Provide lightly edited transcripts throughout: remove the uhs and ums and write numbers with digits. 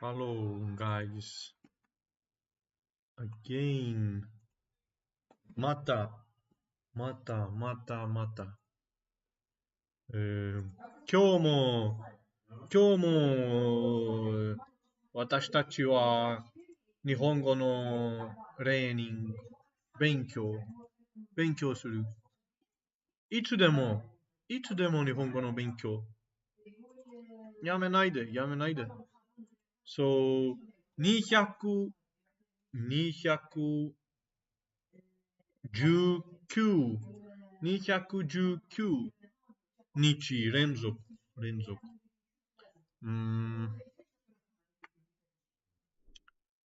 Hello, guys. Again. また。今日も私たちは日本語のレーニング、勉強する。いつでも日本語の勉強。やめないで。So, 219日連続。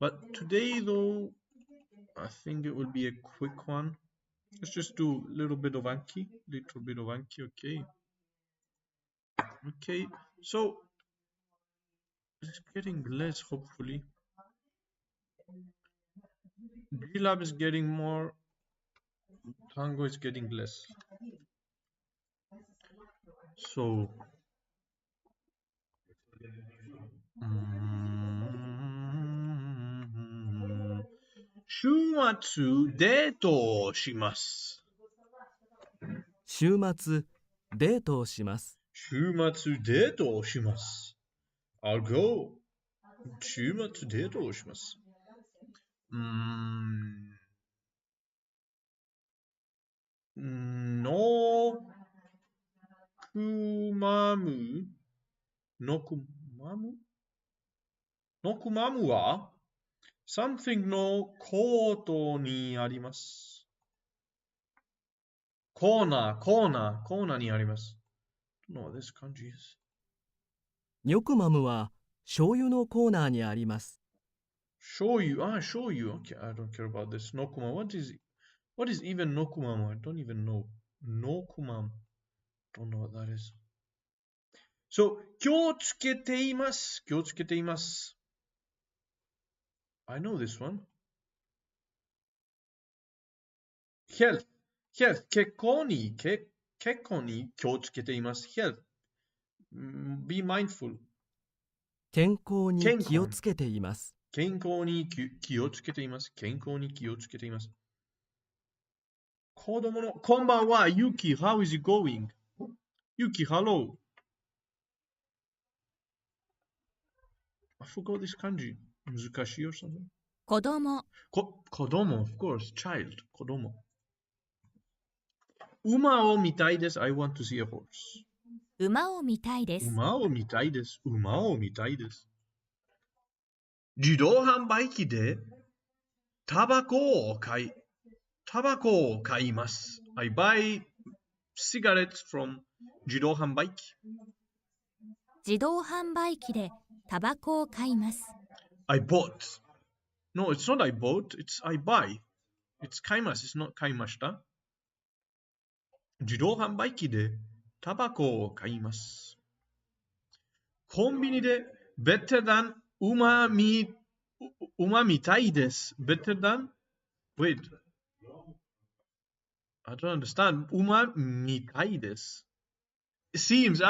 But today, though, I think it will be a quick one. Let's just do a little bit of Anki. Okay. So, it's getting less, hopefully. G-Lab is getting more. Tango is getting less. So,週末デートをします。週末デートをします。I'll go. 週末デートをします。のくまむは something のコートにあります。コーナーにあります。No, this kanji is. ニョクマムは醤油のコーナーにあります。醤油。Okay, I don't care about this. Nokuma. What is even nokumamu? I don't even know. Nokumamu. Don't know what that is. So, 気をつけています。I know this one. Health. 結構に気をつけています。Health. Be mindful. 健康に気をつけています。健康に気をつけています。子供のこんばんは、Yuki. How is it going? Yuki, hello. I forgot this kanji. 難しい or something? 子供、子供 of course. Child. 子供。馬を見たいです。I want to see a horse. 馬を見たいです。馬を見たいです。自動販売機でタバコを買います。I buy cigarettes from 自動販売機。自動販売機でタバコを買います。I bought. No, it's not I bought, it's I buy. It's 買います。It's not 買いました。自動販売機でタバコを買います。コンビニで better than 馬みたいです。better than? Wait. I don't understand. 馬みたいです。It seems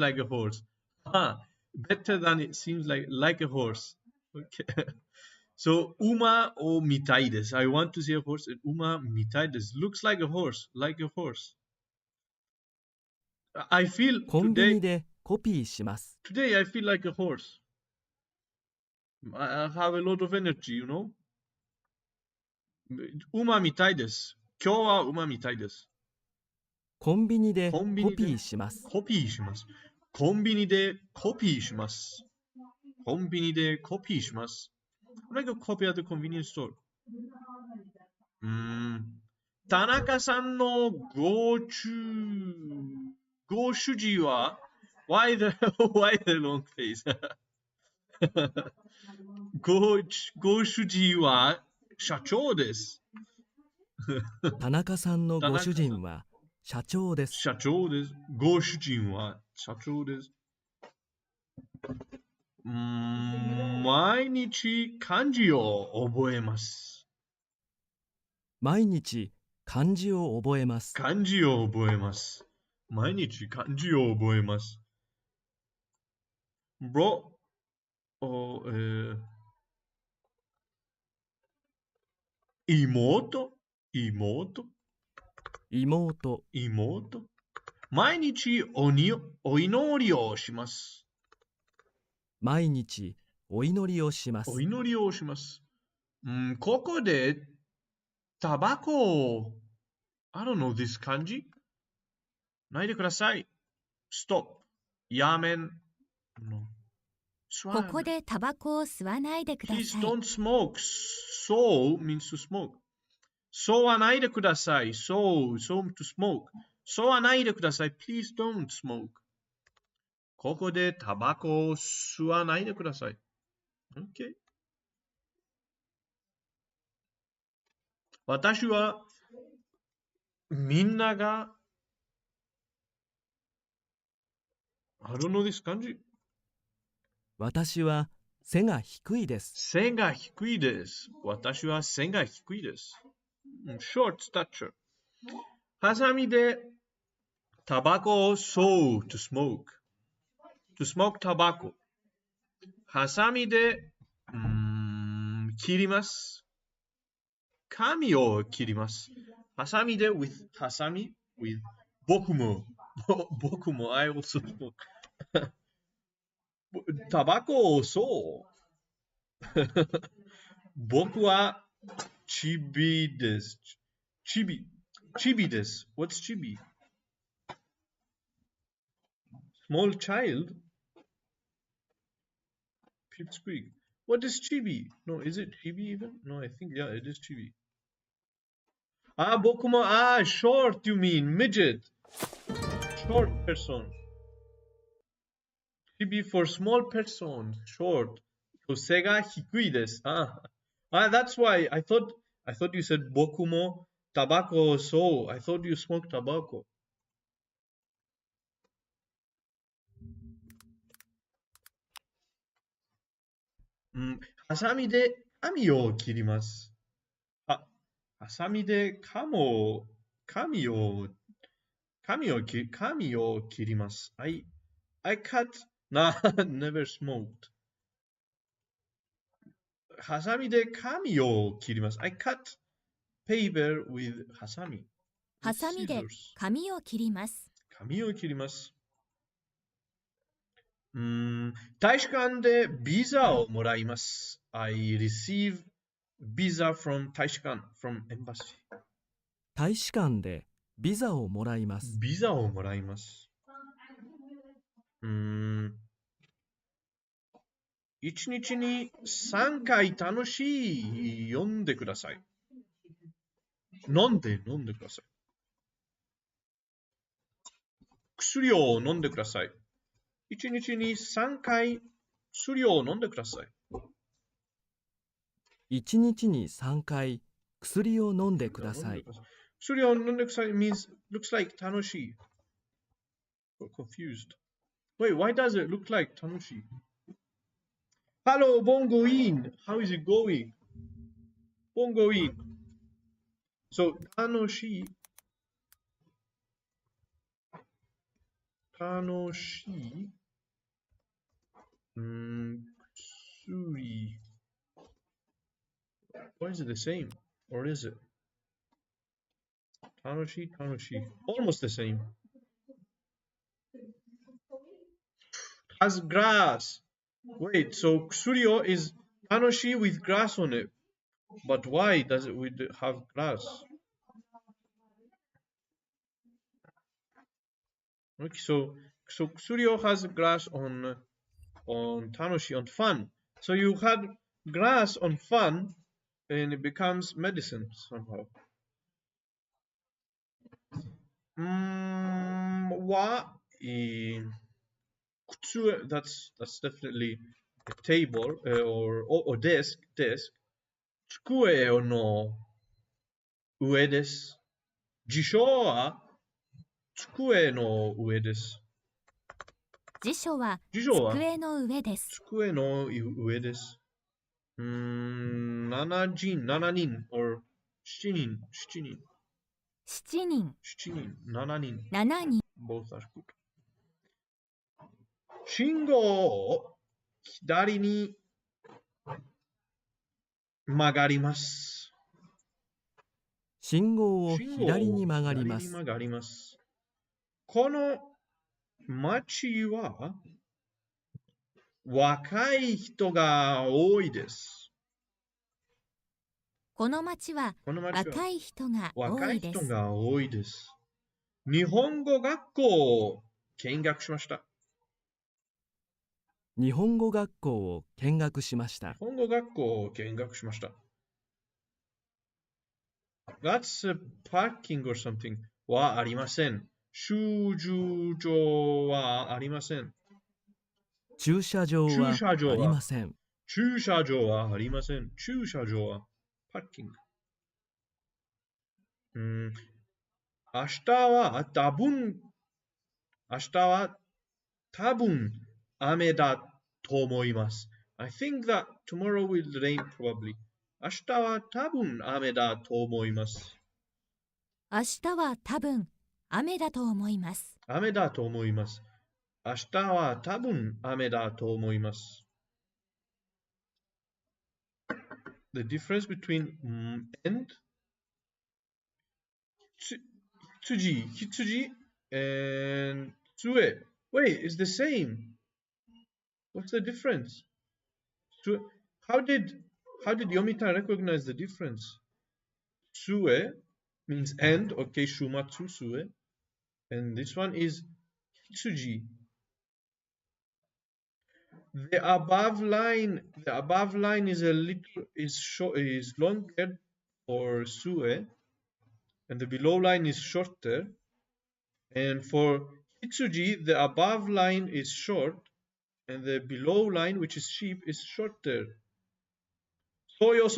like a horse. Better than it seems like a horse. Okay. So, 馬を見たいです。I want to see a horse. 馬見たいです。Looks like a horse. I feel コンビニでコピーします。today I feel like a horse. I have a lot of energy, you know? 馬見たいです。今日は馬見たいです。コンビニでコピーします。コンビニでコピーします。Like a copy at the convenience store. 田中さんのご主人は why the long face? ご主人は社長です。田中さんのご主人は社長です。ご主人は社長です。毎日漢字を覚えます。毎日漢字を覚えます。毎日漢字を覚えます。Bro, お、妹、妹、妹。毎日お祈りをします。毎日お祈りをします。お祈りをします。ここでタバコを、I don't know this 漢字ないでください。Stop。やめん。No。ここでタバコを吸わないでくだ Please さい。 don't smoke. So means to smoke. そうはないでください。So to smoke. そうはないでください。Please don't smoke. ここでタバコを吸わないでください。Okay. 私はみんながI don't know this 漢字。私は背が低いです。背が低いです。私は背が低いです。Short stature。ハサミでタバコを吸う to smoke。to smoke tobacco。ハサミで切ります。髪を切ります。ハサミで with ハサミ with 僕もI also smoke。タバコを吸う。僕はチビです。チビです。What's チビ Small child? Pipsqueak. What is chibi? No, is it chibi even? No, I think, yeah, it is chibi.僕も、short you mean, midget. Short person. Chibi for small person, short. So, 背が低いです。That's why I thought you said 僕もタバコを吸う。I thought you smoked tobacco. ハサミで髪を切ります。ハサミで髪を切ります。I cut, never smoked. ハサミで髪を切ります。I cut paper with ハサミ。ハサミで髪を切ります。髪を切ります。大使館でビザをもらいます。I receive visa from 大使館 from embassy。大使館でビザをもらいます。ビザをもらいます。一日に3回楽しい読んでください。飲んでください。薬を飲んでください。一日に3回薬を飲んでください。一日に3回薬を飲んでください。薬を飲んでください means looks like 楽しい。Confused. Wait, why does it look like 楽しい? Hello, Bongo In. How is it going? Bongo In. So, 楽しい。楽しい。薬。Why is it the same? Or is it? 楽しい。Almost the same. Has grass. Wait, so 薬 is 楽しい with grass on it. But why does it have grass? Okay, so 薬 has grass on 楽しい on fun. So you had grass on fun and it becomes medicine somehow. That's definitely a table or desk. 机の上です。辞書は机の上です。辞書は机の上です。机の上です。7人 or 7人。7人。Both are good. 信号を左に曲がります。信号を信号左に曲がります。左に曲がります。この町は若い人が多いです。この町はこの町は若い人が多若いいです。人が多いです。日本語学校を見学しました。日本語学校を見学しまし日た。本語学校を見学しました。That's a parking or something はありません。駐車場はありません。駐車場は駐車場はありません。駐車場はありません。駐車場はパーキング。明日は多分雨だと思います。I think that tomorrow will rain probably. 明日は多分雨だと思います。明日は多分雨だと思います。雨だと思います。明日は多分雨だと思います。The difference between and 羊 and 杖 Wait, it's the same. What's the difference? How did Yomita recognize the difference? Sue means and, okay, shumatsu sue. And this one is hitsuji. The above line is a little is longer for sue, and the below line is shorter. And for hitsuji, the above line is short, and the below line, which is sheep, is shorter. Soyo.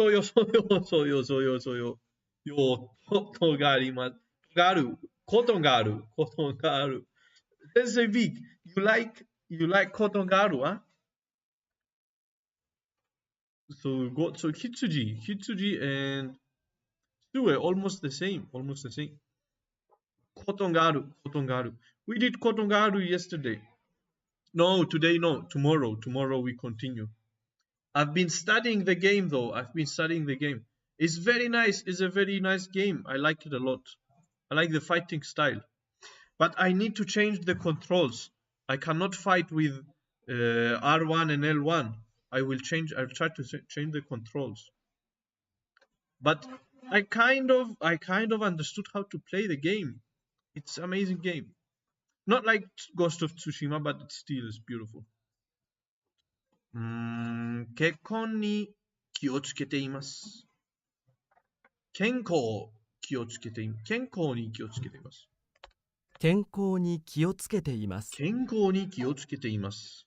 ことがあります。ことがある。Let's say Vic, you like ことがあるわ So Hitsuji and Sue almost the same. ことがある。We did ことがある yesterday. No, today no. Tomorrow we continue. I've been studying the game though. It's very nice. It's a very nice game. I like it a lot. I like the fighting style. But I need to change the controls. I cannot fight with R1 and L1. I'll try to change the controls. But I kind of understood how to play the game. It's an amazing game. Not like Ghost of Tsushima, but it still is beautiful. 結婚に気をつけています。健康に気をつけています。健康に気をつけています。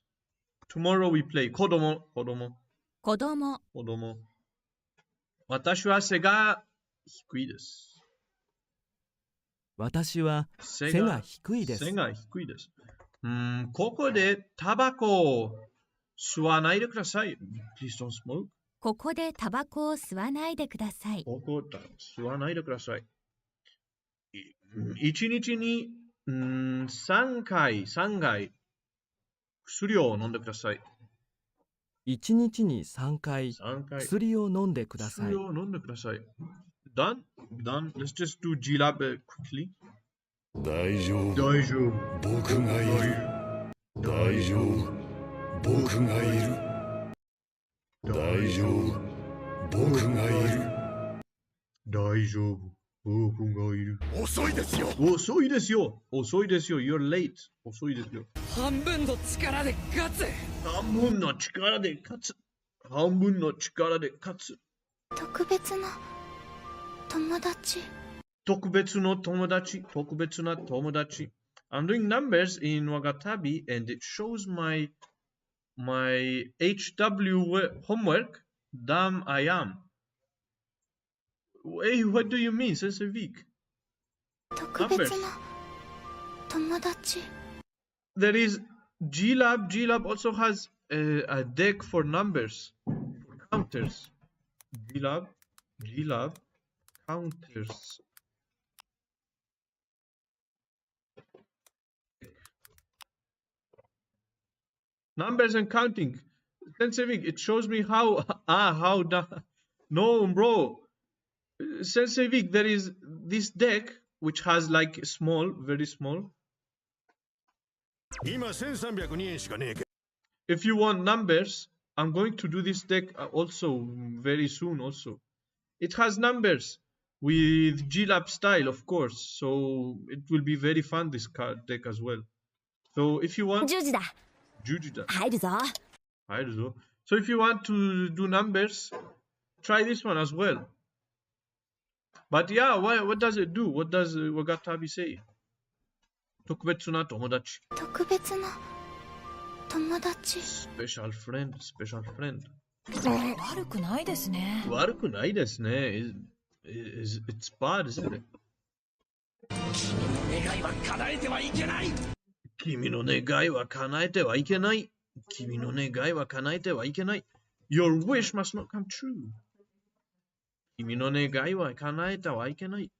Tomorrow we play 子供。私は背が低いです。私は背が低いです。ここでタバコを吸わないでください。Please don't smoke. ここでタバコを吸わないでください。吸わないでください。1日に3回薬を飲んでください。1日に3回薬を飲んでください。Done? Let's just do G-Lab quickly. 大丈夫。僕がいる。大丈夫。僕がいる。大丈夫。僕がいる。大丈夫。僕がいる。遅いですよ。You're late. 遅いですよ。半分の力で勝つ。特別な友達。I'm doing numbers in Wagatabi and it shows my HW homework. Damn, I am. Hey, what do you mean, Sensei Vic? 特別な友達。There is G-Lab. G-Lab also has a deck for numbers, counters. G-Lab, counters. Numbers and counting. Sensei Vic, it shows me how. No, bro. Sensei Vic, there is this deck which has like small, very small. 今1302円しかねえけ If you want numbers, I'm going to do this deck also very soon. Also, it has numbers with GLab style, of course. So it will be very fun, this card deck as well. So if you want, 10時だ Jujida. 入るぞ I don't know. So if you want to do numbers, try this one as well. But yeah, what does it do? What does Wagatabi say? 特別な友達。特別な友達 Special friend, special friend. 悪くないですね悪くないですね。It's bad, isn't it? 願いは叶えてはいけない君の願いは叶えてはいけない。君の願いは叶えてはいけない。Your wish must not come true. 君の願いは叶えてはいけない。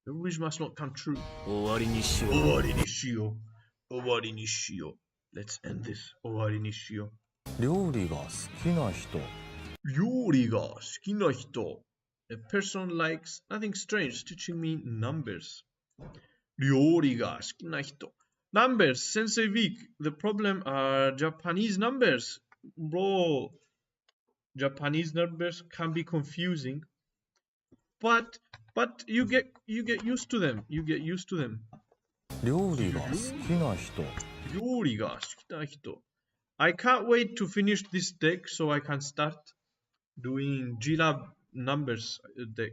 Your wish must not come true. 終わりにしよう。終わりにしよう。終わりにしよう。Let's end this. 終わりにしよう。料理が好きな人。料理が好きな人。A person likes nothing strange teaching me numbers. 料理が好きな人。Numbers, Sensei Vic. The problem are Japanese numbers. Bro, Japanese numbers can be confusing. But you get used to them. You get used to them. 料理が好きな人。料理が好きな人。I can't wait to finish this deck so I can start doing GLab numbers deck.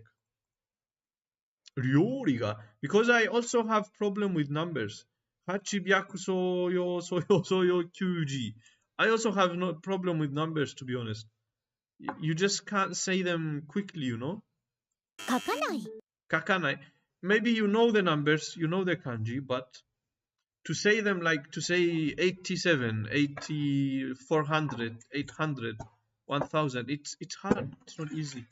料理が because I also have problem with numbers. 800そうよそうよそうよ90. I also have no problem with numbers, to be honest. You just can't say them quickly, you know? 書かない Kakanai. Maybe you know the numbers, you know the kanji, but to say them like to say 87, 80, 400, 800, 1000, it's hard. It's not easy.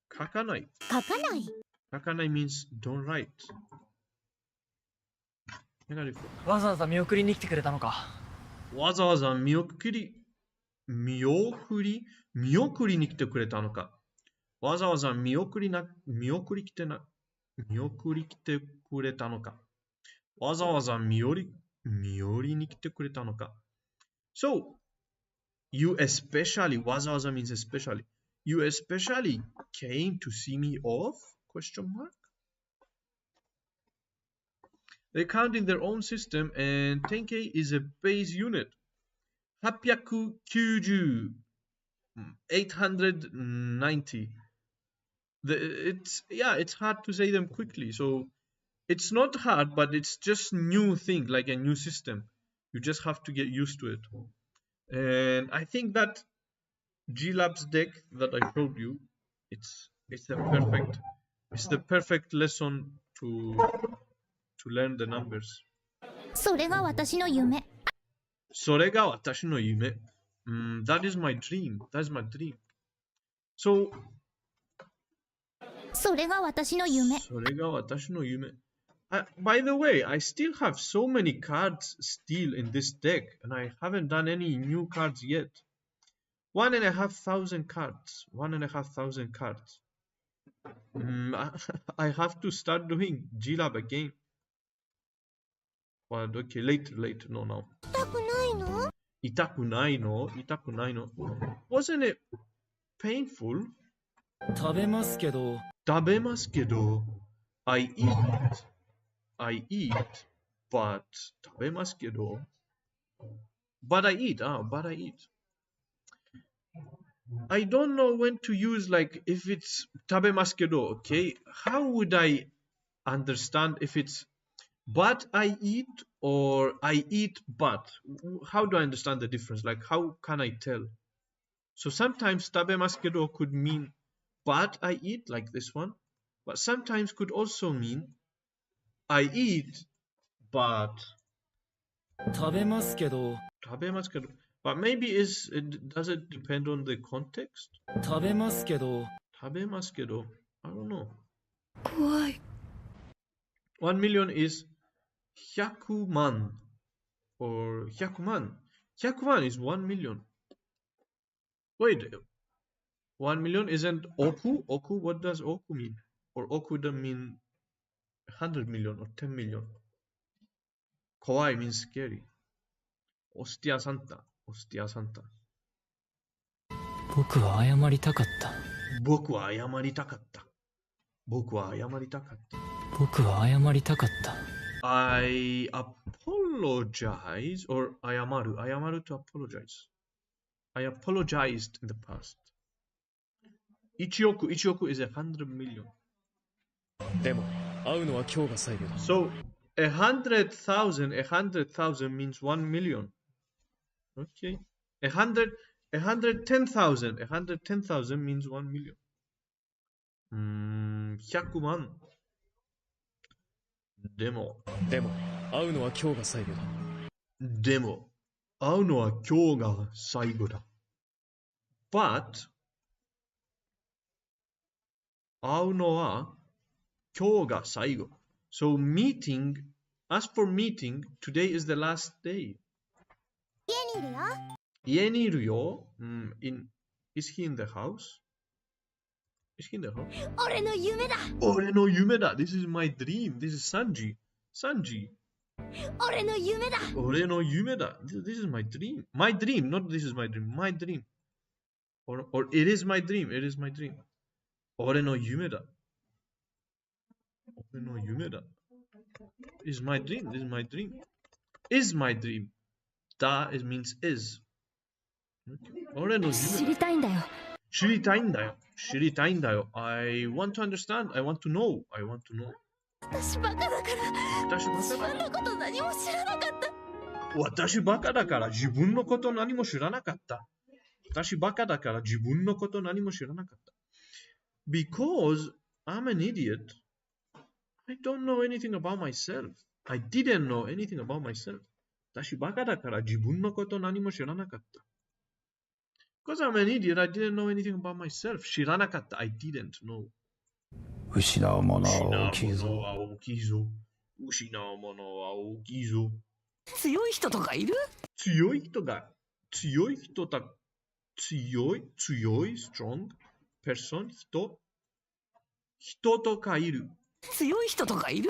Kakanai. 書かない Kakanai means don't write. わざわざ見送りに来てくれたのかわざわざ見送りに来てくれたのか。わざわざ見送り来てくれたのか。わざわざ見送りに来てくれたのか。So, you especially, わざわざ means especially. You especially came to see me off? Question mark? They count in their own system and 10K is a base unit. 890, 890. It's hard to say them quickly. So it's not hard, but it's just new thing, like a new system. You just have to get used to it. And I think that GLab's deck that I showed you, it's the perfect lesson to learn the numbers. それが私の夢それが私の夢。That is my dream. That's my dream. So それが私の夢それが私の夢。By the way, I still have so many cards still in this deck, and I haven't done any new cards yet. 1,500 cards. 1,500 cards. I have to start doing GLab again. But okay, later, no, now. 痛くないの痛くないの痛くないの Wasn't it painful? 食べますけど。食べますけど I eat, but 食べますけど But I eat. I don't know when to use like if it's 食べますけど okay? How would I understand if it's but I eat or I eat but? How do I understand the difference? Like how can I tell? So sometimes 食べますけど could mean but I eat like this one, but sometimes could also mean I eat but 食べますけど。食べますけど but maybe does it depend on the context? 食べますけど。食べますけど I don't know. 怖い1 million is 100万 or 100万. 100万 is 1 million. Wait, 1 million isn't oku? Oku, what does oku mean? Or oku doesn't mean 100 million or 10 million. Kawaii means scary. Ostia Santa. Ostia Santa. 僕は謝りたかった。僕は謝りたかった。僕は謝りたかった。僕は謝りたかった。I apologize or 謝る。謝る to apologize. I apologized in the past. 1億 is 100 million. でも、会うのは今日が最後だ。So, 100,000 means 1 million. Okay. 110,000 means 1 million. 100万。でも、会うのは今日が最後だ。でも、会うのは今日が最後だ。But、会うのは今日が最後。So meeting, as for meeting, today is the last day. 家にいるよ。家にいるよ。Is he in the house? Is he in the house? 俺の夢だ。俺の夢だ。This is my dream. This is Sanji. Sanji. 俺の夢だ。俺の夢だ。This is my dream. My dream, not this is my dream. My dream. Or it is my dream. It is my dream. 俺の夢だ。俺の夢だ。Is my dream. This is my dream. Is my dream. Da is means is. 俺の夢だ。知りたいんだよ。知りたいんだよ。知りたいんだよ。I want to understand. I want to know. I want to know. 私バカだから。私バカだ自分のこと何も知らなかった。私バカだから自分のこと何も知らなかった。私バカだから自分のこと何も知らなかった。Because I'm an idiot, I don't know anything about myself. I didn't know anything about myself. 私バカだから自分のこと何も知らなかった。Because I'm an idiot, I didn't know anything about myself. 知らなかった。I didn't know. 失うものは大きいぞ。失うものは大きいぞ。強い人とかいる？強い人が、強い人だ、強い、strong person、人とかいる。強い人とかいる？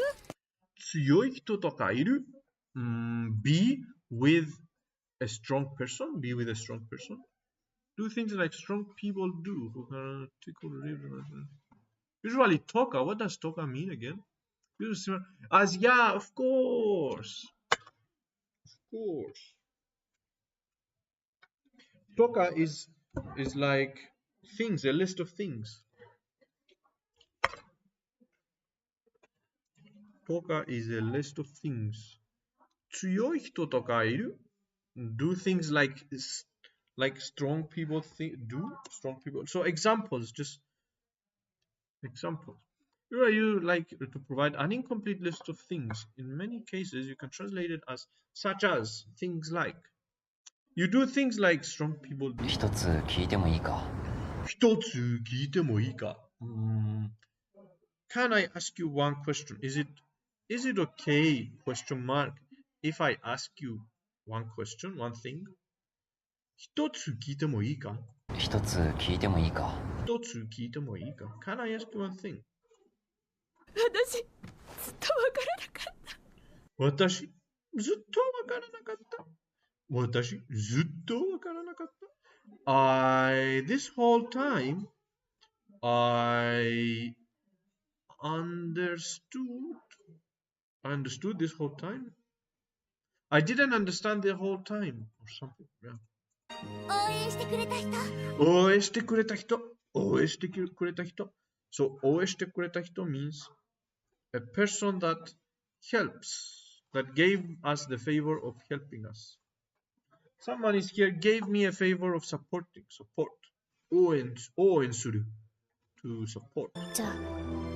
強い人とかいる。Be with a strong person. Be with a strong person. Do things like strong people do. Who can tickle Usually toka. What does toka mean again? As yeah, of course. Of course. Toka is like things, a list of things. Toka is a list of things. 強い人とかいる? Do things like strong people do? Strong people. So examples, just examples. Here are you like to provide an incomplete list of things. In many cases, you can translate it as such as, things like. You do things like strong people do. 一つ聞いてもいいか？一つ聞いてもいいか? Can I ask you one question? Is it okay, question mark, if I ask you one question, one thing? 一つ聞いてもいいか? 一つ聞いてもいいか？一つ聞いてもいいか? Can I ask you one thing? 私、ずっとわからなかった。私、ずっとわからなかった。私、ずっとわからなかった。This whole time, I understood this whole time. I didn't understand the whole time or something. Yeah. 応援してくれた人。応援してくれた人。応援してくれた人。So, 応援してくれた人 means a person that helps, that gave us the favor of helping us. Someone is here, gave me a favor of supporting, support. 応援する to support. じゃあ、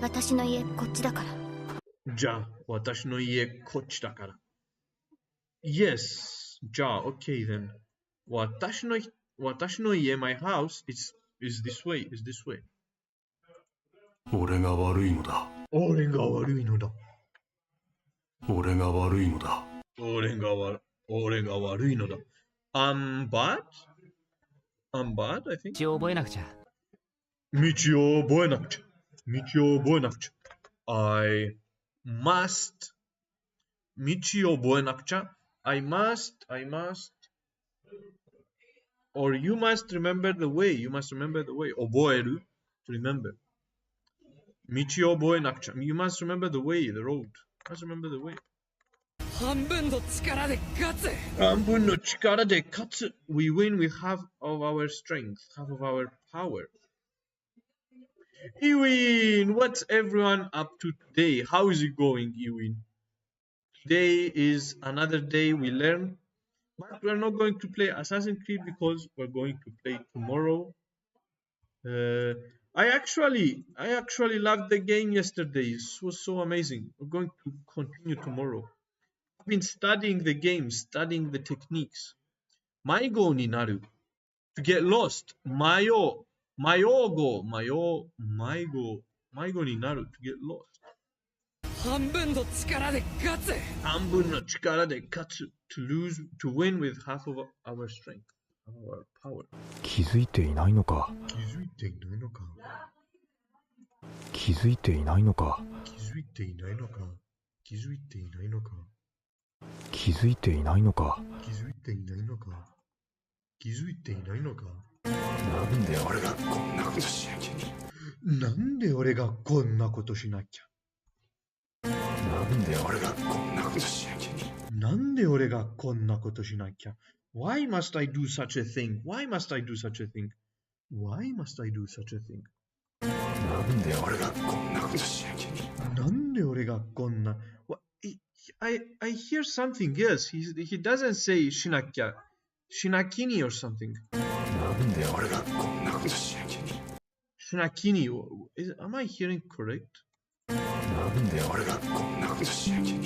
私の家こっちだから。じゃあ、私の家こっちだから。Yes. じゃあ、okay then. 私の家 my house is this way, is this way. 俺が悪いのだ。俺が悪いのだ。俺が悪いのだ。俺が悪いのだ。But I'm bad, I think. 道を覚えなくちゃ。道を覚えなくちゃ。道を覚えなくちゃ。I must. 道を覚えなくちゃ。I must. Or you must remember the way. You must remember the way. 覚える to remember. 道を覚えなくちゃ。You must remember the way, the road. You must remember the way. 半分の力で勝つ。半分の力で勝つ。We win with half of our strength, half of our power. Ewin, what's everyone up to today? How is it going, Ewin? Today is another day we learn, but we're not going to play Assassin's Creed because we're going to play tomorrow. I actually loved the game yesterday. It was so amazing. We're going to continue tomorrow. I've been studying the game, studying the techniques. 迷子になる to get lost. 迷子になる to get lost. 半分の力で勝つ。半分の力で勝つ to win with half of our strength, of our power. 気づいていないのか。気づいていないのか。気づいていないのか。気づいていないのか。気づいていないのか。気づいていないのか。気づいていないのか。気づいていないのか。なんで俺がこんなことしなきゃ。なんで俺がこんなことしなきゃ。なんで俺がこんなことしなきゃ。なんで俺がこんなことしなきゃ。Why must I do such a thing? Why must I do such a thing? Why must I do such a thing? なんで俺がこんなことしなきゃ。なんで俺がこんな。I hear something else. He doesn't say しなきゃ。しなきに or something. なんで俺がこんなことしなきゃ。しなきに Am I hearing correct? なんで俺がこんなことしなきゃ。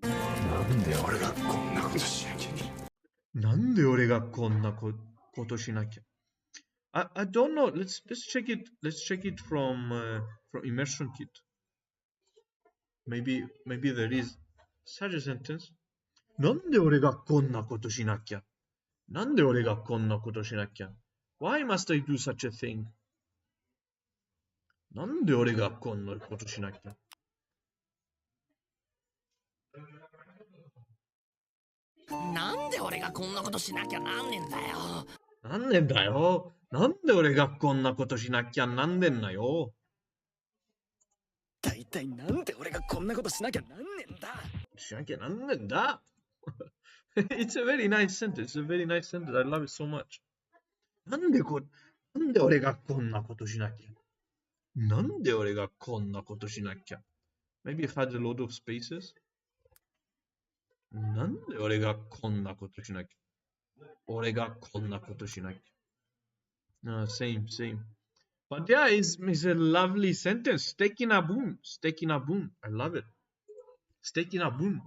なんで俺がこんなことしなきゃ。なんで俺がこんなことしなきゃ。I don't know. Let's check it. Let's check it from immersion kit. Maybe there is such a sentence. なんで俺がこんなことしなきゃ。なんで俺がこんなことしなきゃ。Why must I do such a thing? なんで俺がこんなことしなきゃ。なんで俺がこんなことしなきゃなんねんだよ。なんでだよ。なんで俺がこんなことしなきゃなんでんなよ。だいたいなんで俺がこんなことしなきゃなんねんだ。しなきゃなんねんだ。It's a very nice sentence. It's a very nice sentence. I love it so much. なんで俺がこんなことしなきゃ。なんで俺がこんなことしなきゃ。Maybe it had a lot of spaces. なんで俺がこんなことしなきゃ。俺がこんなことしなきゃ。Same. But yeah, it's a lovely sentence. 素敵な文。I love it. 素敵な文。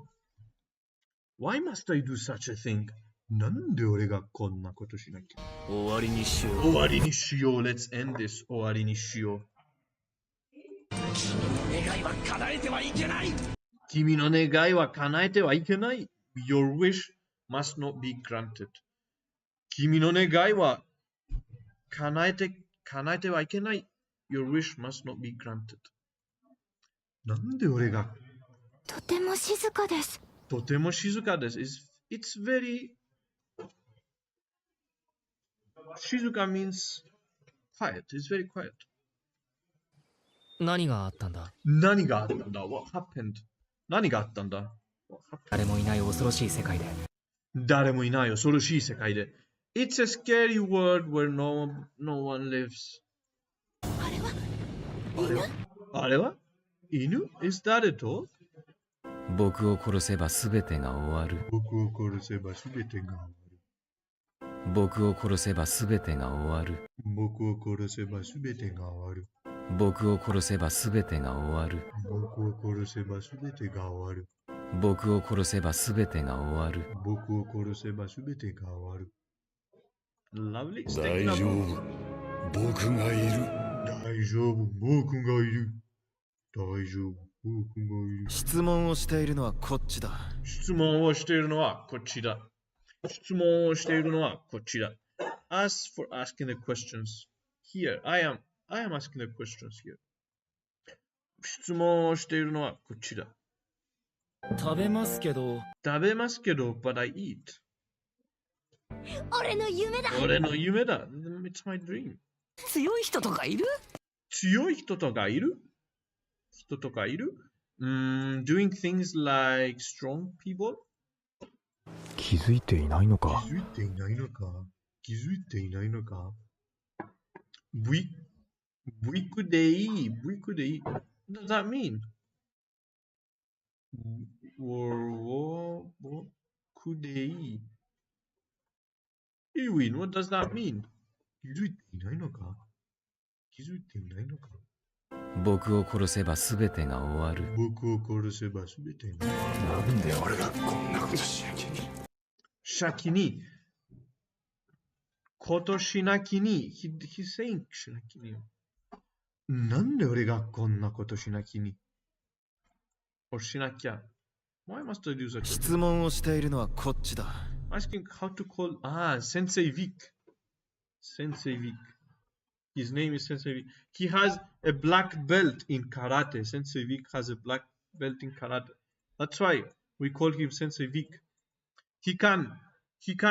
Why must I do such a thing? なんで俺がこんなことしなきゃ。終わりにしよう。終わりにしよう。Let's end this. 終わりにしよう。願いは叶えてはいけない。君の願いは叶えてはいけない。Your wish must not be granted. 君の願いは叶えてはいけない。Your wish must not be granted. なんで俺がとても静かです。とても静かです。It's very 静か means quiet. It's very quiet. 何があったんだ。何があったんだ What happened? 何があったんだ誰もいない恐ろしい世界で。誰もいない恐ろしい世界で。It's a scary world where no one lives. あれは犬 Is that a dog? 僕を殺せば全てが終わる。僕を殺せば全てが終わる。僕を殺せば全てが終わる。僕を殺せば全てが終わる。僕を殺せば全てが終わる。僕を殺せば全てが終わる。僕を殺せば全てが終わる。僕を殺せば全てが終わる。Lovely. 大丈夫。僕がいる。大丈夫。僕がいる。大丈夫。僕がいる。質問をしているのはこっちだ。質問をしているのはこっちだ。質問をしているのはこっちだ。us for asking the questions. Here, I am asking the questions here. 質問をしているのはこっちだ。食べますけど、but I eat. 俺の夢だ。俺の夢だ。It's my dream. 強い人とかいる？強い人とかいる？人とかいる？Doing things like strong people? 気づいていないのか。気づいていないのか。気づいていないのか。Weekday. What does that mean? Weekday. Irwin, what does that mean? 気づいていないのか。気づいていないのか。僕を殺せば全てが終わる。僕を殺せば全てが終わる。なんで俺がこんなことしなきゃいけない。先にことしなきに he's saying しなきになんで俺がこんなことしなきにをしなきゃ Why must I do such a thing? 質問をしているのはこっちだ。Asking how to call Sensei Vic. His name is Sensei Vic. He has a black belt in karate. Sensei Vic has a black belt in karate. That's why we call him Sensei Vic. He can kick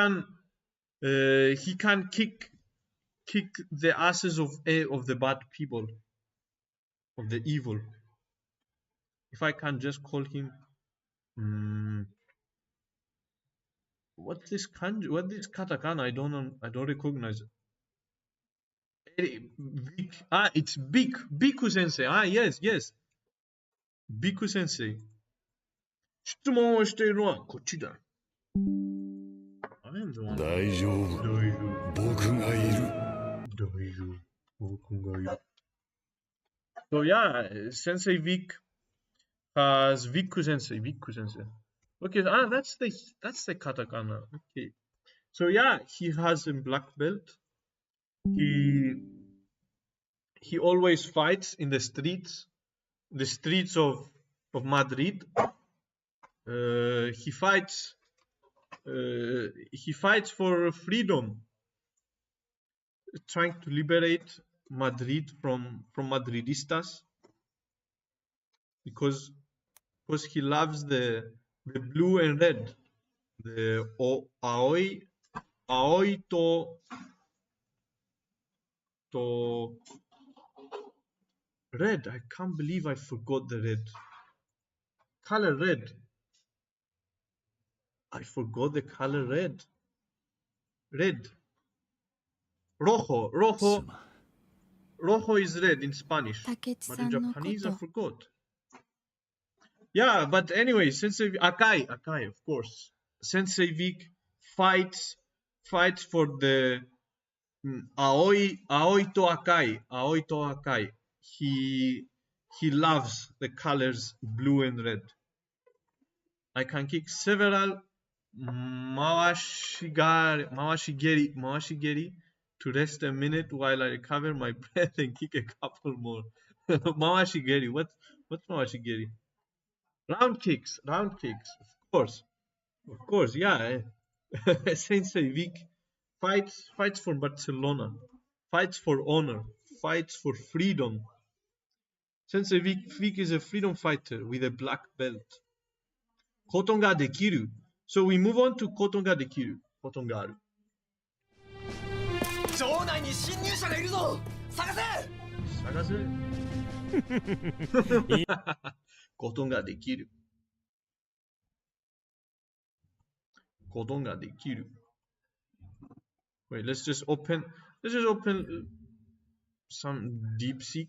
the asses of the bad people, of the evil. If I can just call him, what's this kanji? What this katakana? I don't recognize it. Vic. It's Biku Sensei. Yes. Biku Sensei. 質問をしているのはこっちだ。大丈夫。僕がいる。So yeah, Sensei Vic has Viku Sensei. Okay, that's the katakana. Okay. So yeah, he has a black belt. He always fights in the streets of Madrid. He fights for freedom, trying to liberate Madrid from Madridistas, because he loves the blue and red, the aoi to red. I can't believe I forgot the red color. I forgot the color red. Rojo is red in Spanish, but in Japanese I forgot. Yeah, but anyway, Sensei Akai, of course. Sensei Vic fights for the Aoi to Akai. He loves the colors blue and red. I can kick several mawashigeri to rest a minute while I recover my breath and kick a couple more. Mawashigeri, what's mawashigeri? Round kicks, of course, yeah. Sensei Vic fights for Barcelona, fights for honor, fights for freedom. Sensei Vic is a freedom fighter with a black belt. Koton ga dekiru. So we move on to koton ga dekiru. Koton ga aru. 城内に侵入者がいるぞ。探せ。koton ga dekiru. Koton ga dekiru. Wait, let's just open some DeepSeek.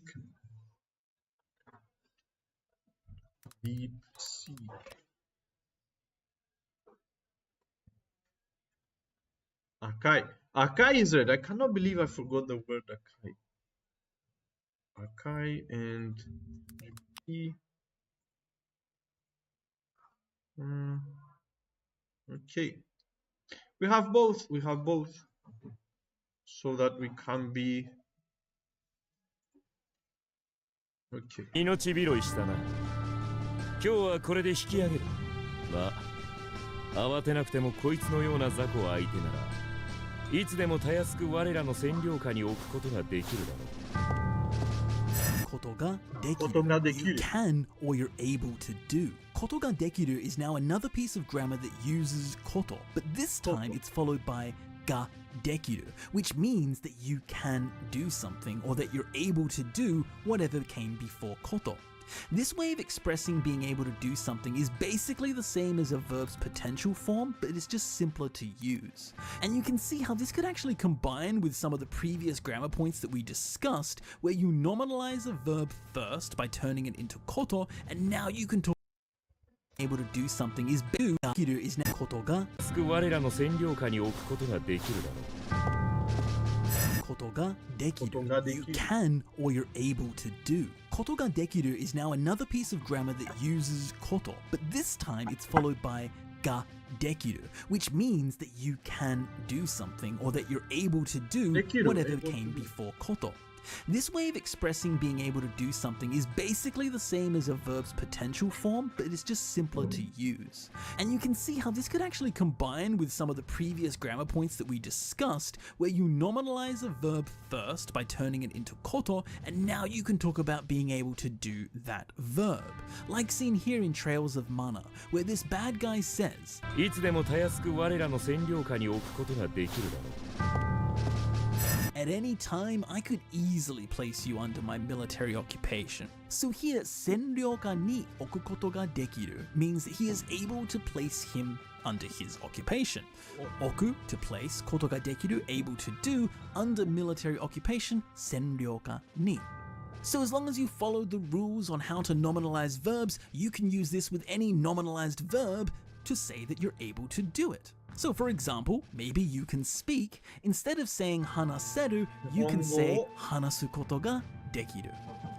Akai is red. I cannot believe I forgot the word Akai. Akai and Yuki. Okay. We have both. So that we can be okay. 命拾いしたな。今日はこれで引き上げる。まあ、慌てなくてもこいつのような雑魚相手ならいつでもたやすく我らの占領下に置くことができるだろう。ことができる You can or you're able to do. ことができる is now another piece of grammar that uses こと but this time it's followed by ができる which means that you can do something or that you're able to do whatever came before こと This way of expressing being able to do something is basically the same as a verb's potential form, but it's just simpler to use. And you can see how this could actually combine with some of the previous grammar points that we discussed, where you nominalize a verb first by turning it into koto, and now you can talk able to do something is do is now ことが我らの占領下に置くことができるだろう。ことができる You can or you're able to do. ことができる is now another piece of grammar that uses こと but this time it's followed by ができる which means that you can do something or that you're able to do whatever came before こと This way of expressing being able to do something is basically the same as a verb's potential form, but it's just simpler to use. And you can see how this could actually combine with some of the previous grammar points that we discussed, where you nominalize a verb first by turning it into koto, and now you can talk about being able to do that verb. Like seen here in Trails of Mana, where this bad guy says, いつでもたやすく我らの占領下に置くことができるだろう。At any time, I could easily place you under my military occupation. So here, 占領下に置くことができる means that he is able to place him under his occupation. 置く to place, ことができる able to do, under military occupation, 占領下に. So as long as you follow the rules on how to nominalize verbs, you can use this with any nominalized verb to say that you're able to do it. So for example, maybe you can speak. Instead of saying 話せる, you can say 話すことができる.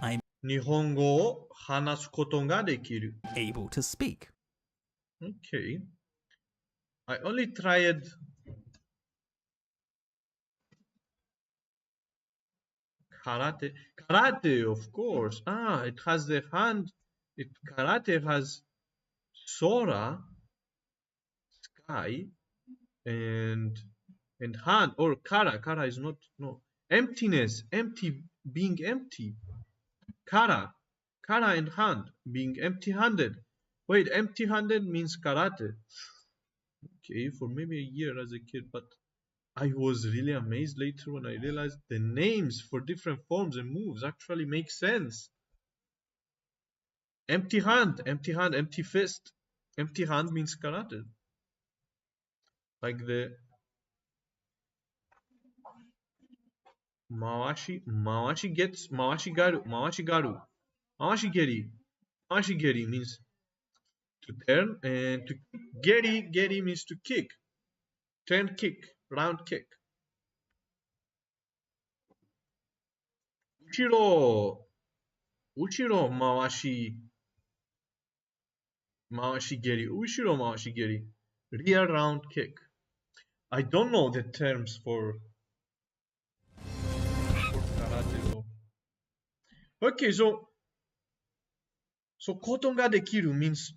I'm 日本語を話すことができる. able to speak. Okay. I only tried karate. Karate, of course. It has the hand. Karate has Sora, sky, and hand, or kara is not, no, emptiness, empty, being empty. Kara and hand, being empty-handed. Wait, empty-handed means karate. Okay, for maybe a year as a kid, but I was really amazed later when I realized the names for different forms and moves actually make sense. Empty hand, empty fist. Empty hand means karate. Like the Mawashi gets, Mawashi geri means to turn, and to geri means to kick. Turn kick, round kick. Uchiro Mawashi geri. Rear round kick. I don't know the terms for karate though. Okay, so koto ga dekiru means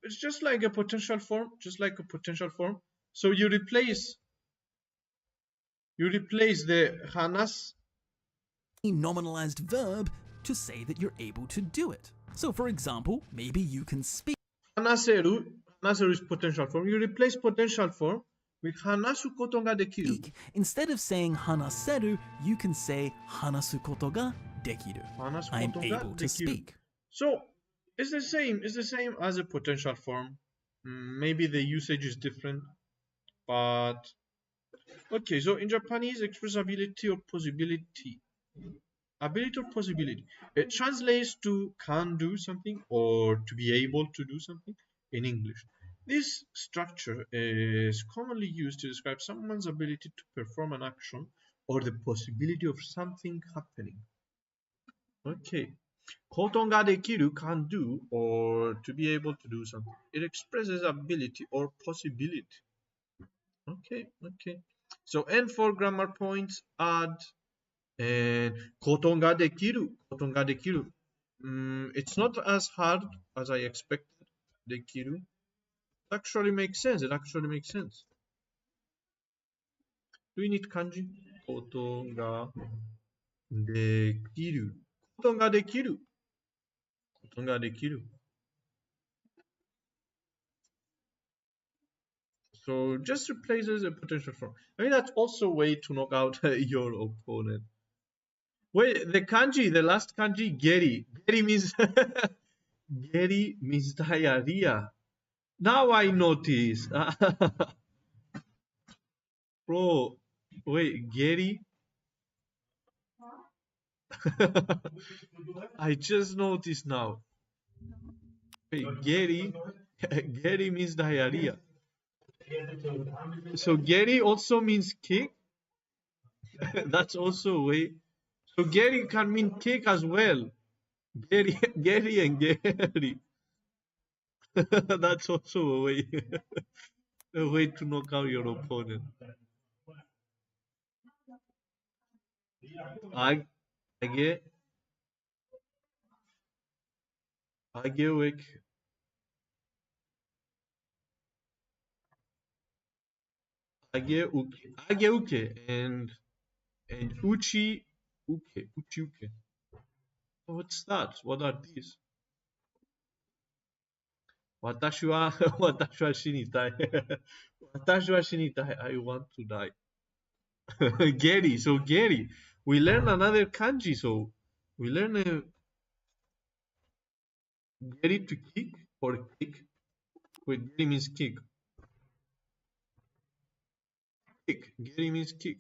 it's just like a potential form, So you replace the hanas nominalized verb to say that you're able to do it. So for example, maybe you can speak. Hanaseru is potential form. You replace potential form with hanasu koto ga dekiru. Instead of saying hanaseru, you can say hanasu koto ga dekiru. I'm able to speak. So it's the same as a potential form. Maybe the usage is different, but okay. So in Japanese, express ability or possibility. Ability or possibility. It translates to can do something or to be able to do something in English. This structure is commonly used to describe someone's ability to perform an action or the possibility of something happening. Okay. Koto ga dekiru, can do, or to be able to do something. It expresses ability or possibility. Okay. So, and for grammar points, add and koto ga dekiru. It's not as hard as I expected. Dekiru. It actually makes sense. Do we need kanji? ことができる。ことができる。ことができる。So just replaces a potential form. I mean, that's also a way to knock out your opponent. Wait, the kanji, the last kanji, geri. Geri means geri means diarrhea. Now I notice. Bro, wait, geri? I just noticed now. Wait, geri? Geri means diarrhea. So geri also means kick? That's also a way. So geri can mean kick as well. Geri and Gary. That's also a way to knock out your opponent. Age uke. Age uke and uchi uke. What's that? What are these? Watashi wa shinitai. Watashi wa shinitai. I want to die. Geri. So Geri. We learn another kanji. So we learn a Geri to kick or kick. Wait, Geri means kick. Kick. Geri means kick.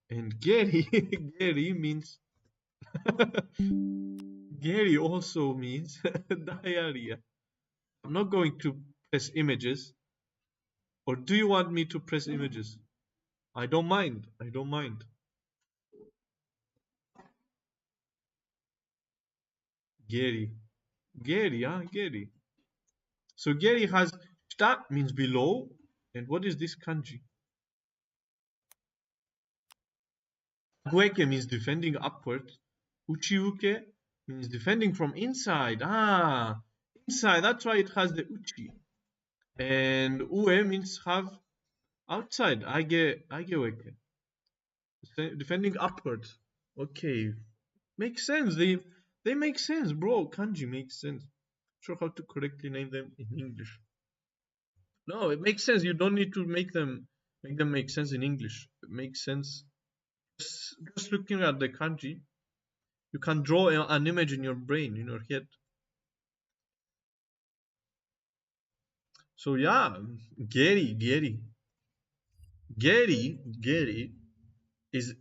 And Geri means Geri also means diarrhea. I'm not going to press images. Or do you want me to press images? I don't mind. Geri. So Geri has shita means below. And what is this kanji? Gueke means defending upward. Uchiuke means defending from inside. Inside. That's why it has the uchi. And ue means have outside. Ageweke. Defending upward. Okay. Makes sense. They make sense, bro. Kanji makes sense. Not sure how to correctly name them in English. No, it makes sense. You don't need to make them make sense in English. It makes sense. Just looking at the kanji, you can draw an image in your brain, in your head. So yeah, Geri is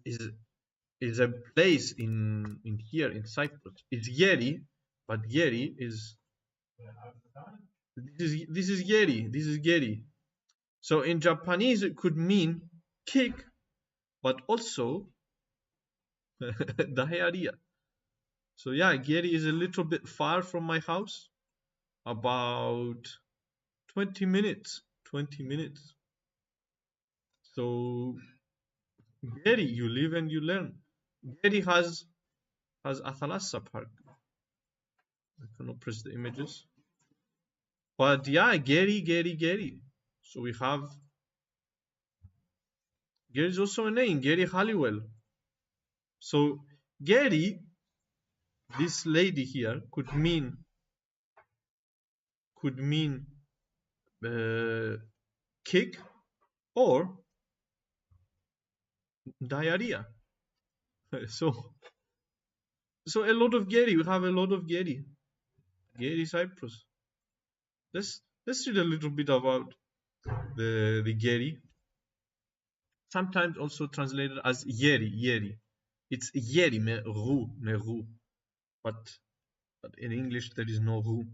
a place in here in Cyprus. It's Geri, but Geri is this is Geri. So in Japanese it could mean kick, but also diarrhea. So yeah, Geri is a little bit far from my house, about 20 minutes. So Geri, you live and you learn. Geri has Athalassa Park. I cannot press the images. But yeah, Geri. So we have Geri is also a name, Geri Halliwell. So Geri, this lady here, could mean kick or diarrhea. So a lot of Geri. We have a lot of Geri. Geri Cyprus. Let's read a little bit about the Geri. Sometimes also translated as Yeri. It's Yeri, me ru. But in English there is no ru.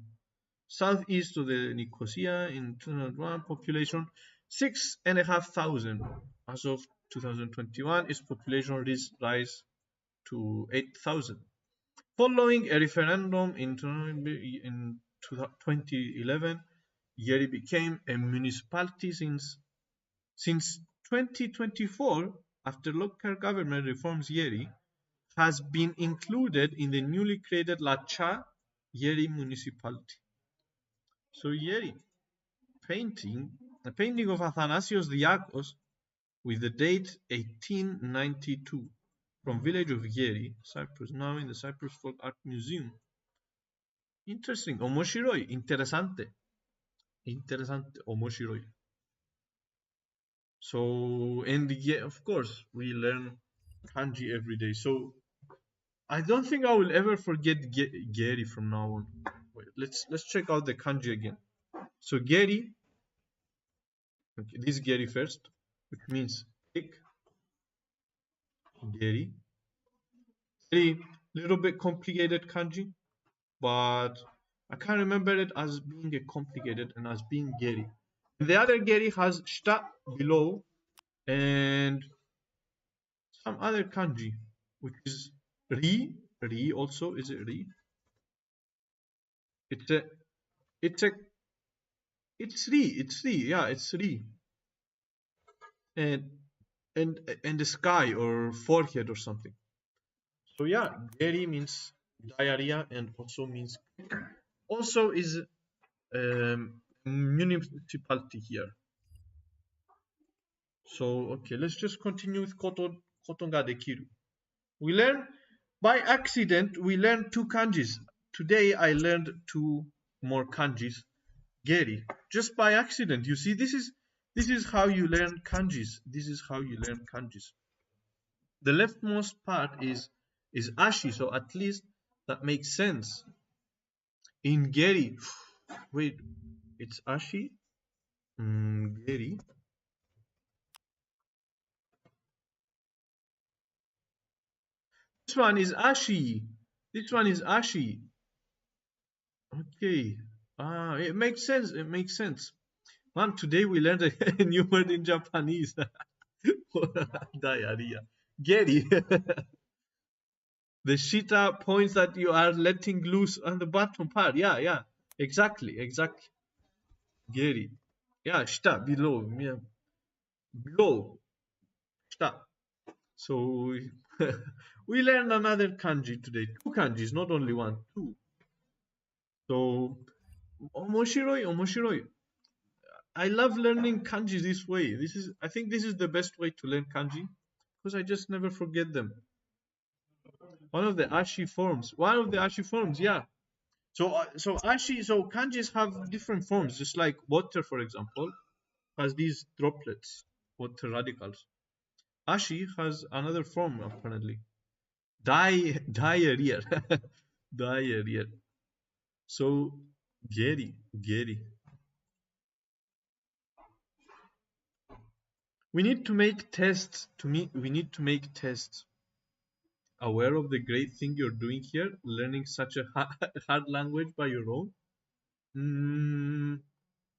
Southeast of the Nicosia in 2001, population 6,500. As of 2021, its population rise to 8,000. Following a referendum in 2011, Yeri became a municipality since 2024. After local government reforms, Yeri has been included in the newly created Lacha Yeri municipality. So Yeri, a painting of Athanasios Diakos, with the date 1892 from village of Geri, Cyprus, now in the Cyprus Folk Art Museum. Interesting. Omoshiroi. Interesante. Interesante. Omoshiroi. So, and yeah, of course, we learn kanji every day. So, I don't think I will ever forget Geri from now on. Wait, let's check out the kanji again. So, Geri. Okay, this Geri first, which means thick. Geri. Very little bit complicated kanji, but I can't remember it as being a complicated and as being Geri. The other Geri has shita below and some other kanji, which is ri. Ri also, is it ri? It's ri, yeah, it's ri. And the sky or forehead or something. So yeah, Geri means diarrhea and also means also is municipality here. So okay, let's just continue with koto ga dekiru. We learn by accident. We learned 2 kanjis. Today I learned 2 more kanjis. Geri, just by accident. You see, this is how you learn kanjis. This is how you learn kanjis. The leftmost part is ashi, so at least that makes sense. In Geri, wait, it's ashi. Geri. This one is ashi. This one is ashi. Okay. It makes sense. It makes sense. Man, today we learned a new word in Japanese. Diarrhea. Geri. The shita points that you are letting loose on the bottom part. Yeah. Exactly. Geri. Yeah, shita, below. Yeah. Below. Shita. So, we learned another kanji today. 2 kanjis, not only 1, 2. So, omoshiroi. I love learning kanji this way. I think this is the best way to learn kanji because I just never forget them. One of the ashi forms, yeah. So kanjis have different forms, just like water, for example, has these droplets, water radicals. Ashi has another form, apparently. Diarrhea. Diarrhea. So, Geri. We need to make tests. We need to make tests. Aware of the great thing you're doing here, learning such a hard language by your own.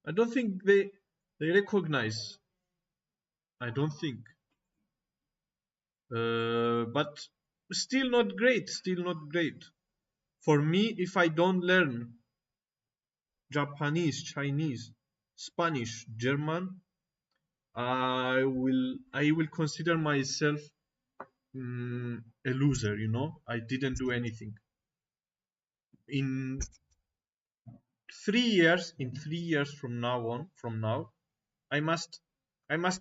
I don't think they recognize. I don't think. But still not great. For me, if I don't learn Japanese, Chinese, Spanish, German, I will consider myself a loser, you know. I didn't do anything. In 3 years from now, I must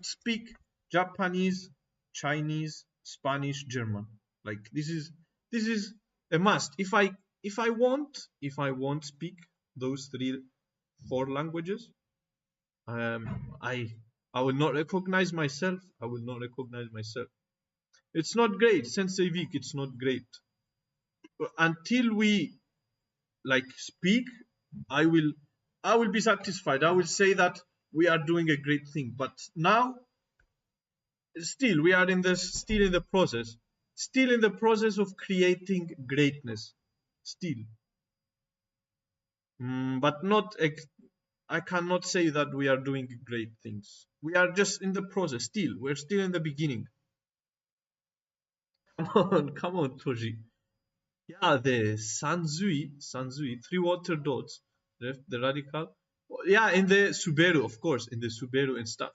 speak Japanese, Chinese, Spanish, German. Like this is a must. If I won't speak those 4 languages, I will not recognize myself. It's not great, Sensei Vic. It's not great. Until we speak, I will be satisfied. I will say that we are doing a great thing. But now, still, we are still in the process of creating greatness. Still, but not. I cannot say that we are doing great things. We are just in the process. Still, we're still in the beginning. Come on, Toji. Yeah, the Sanzui, 3 water dots, the radical. Yeah, in the Subaru, of course, in the Subaru and stuff.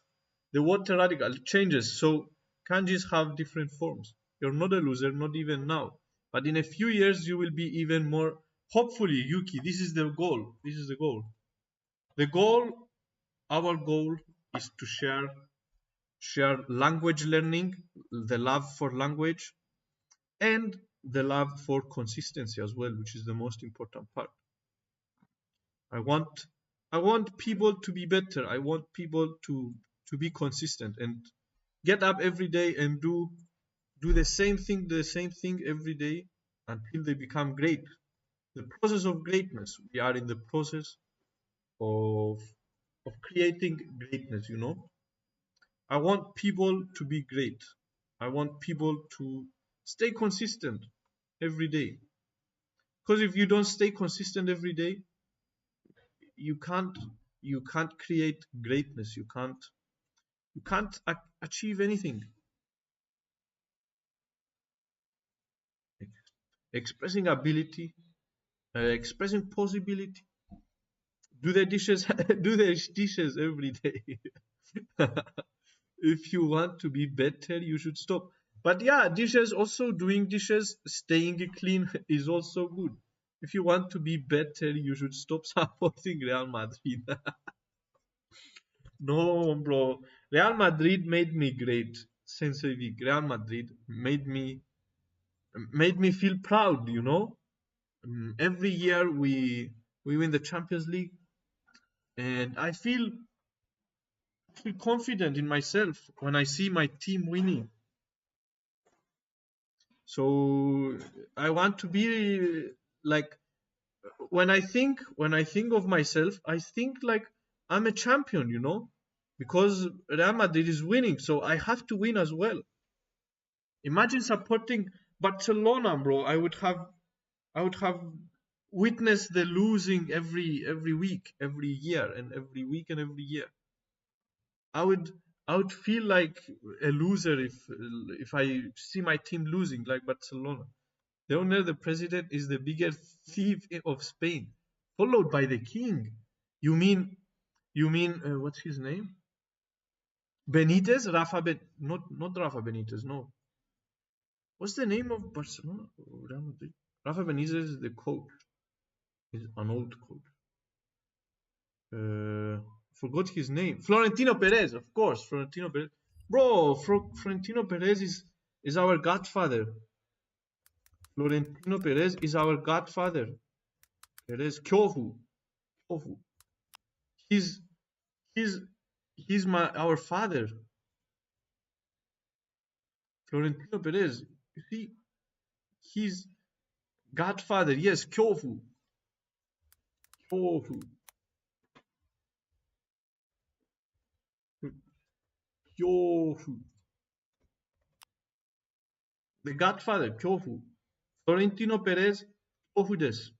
The water radical changes, so kanjis have different forms. You're not a loser, not even now. But in a few years, you will be even more. Hopefully, Yuki, this is the goal. Our goal is to share share language learning, the love for language, and the love for consistency as well, which is the most important part. I want people to be better. I want people to be consistent and get up every day and do the same thing every day until they become great. The process of greatness. We are in the process of creating greatness, you know. I want people to be great. I want people to stay consistent every day. Because if you don't stay consistent every day, you can't create greatness. You can't achieve anything. Expressing ability, expressing possibility. Do the dishes every day. If you want to be better, you should stop. But yeah, doing dishes, staying clean is also good. If you want to be better, you should stop supporting Real Madrid. No, bro. Real Madrid made me great. Sensei Vic, Real Madrid made me feel proud, you know. Every year we win the Champions League, and I feel confident in myself when I see my team winning. So I want to be like, when I think of myself, I think like I'm a champion, you know, because Real Madrid is winning, so I have to win as well. Imagine supporting Barcelona, bro. I would have witnessed the losing every week, every year, and every week and every year. I would feel like a loser if I see my team losing like Barcelona. The owner, the president, is the biggest thief of Spain, followed by the king. You mean what's his name? Benitez, not Rafa Benitez, no. What's the name of Barcelona? Real Madrid? Rafa Benitez is the coach. He's an old coach. Forgot his name. Florentino Perez, of course. Florentino Perez. Bro, Florentino Perez is our godfather. Florentino Perez is our godfather. Perez Kyofu. He's our father. Florentino Perez. You see, he's godfather. Yes, Kyofu. The godfather, Kyofu. Florentino Perez, Kyofu desu.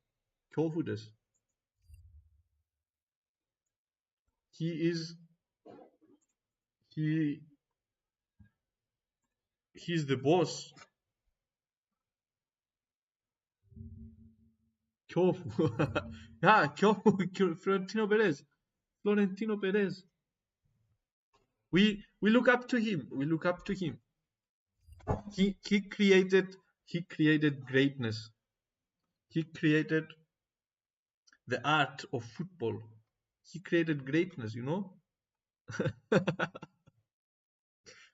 He's the boss. Kyofu. Yeah, Kyofu. Florentino Perez. We look up to him. He created greatness. He created the art of football. He created greatness, you know.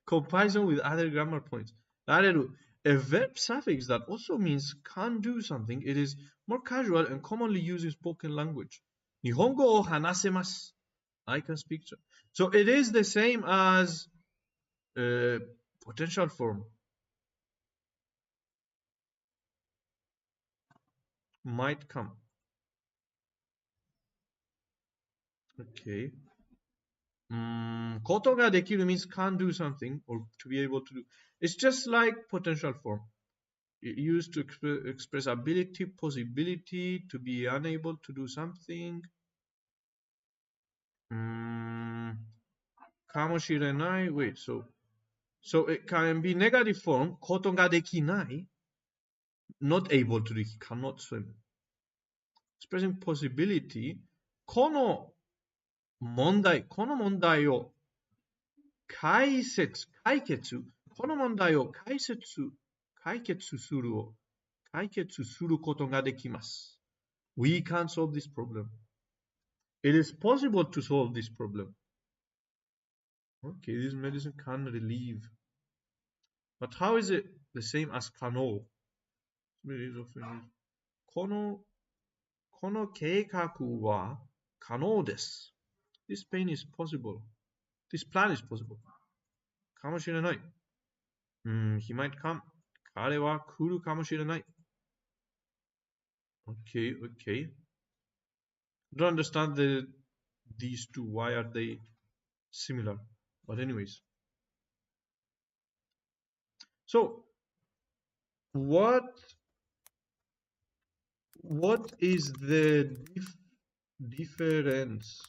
Comparison with other grammar points. Areru, a verb suffix that also means can do something. It is more casual and commonly used in spoken language. Nihongo o hanasemasu. I can speak. So it is the same as potential form. Might come. Okay. Koto ga dekiru means can do something or to be able to do. It's just like potential form. It used to express ability, possibility, to be unable to do something. Kamoshirenai. Wait, so it can be negative form. Koto ga dekinai. Not able to do. He cannot swim. Expressing possibility. Kono mondai o kaiketsu. Kono mondai o kaiketsu suru koto ga dekimasu. We can solve this problem. It is possible to solve this problem. Okay, this medicine can relieve. But how is it the same as kano? この計画は可能です。This pain is possible. This plan is possible. かもしれない。He might come. 彼は来るかもしれない。Okay, okay. Don't understand these two. Why are they similar? But anyways. So, what is the difference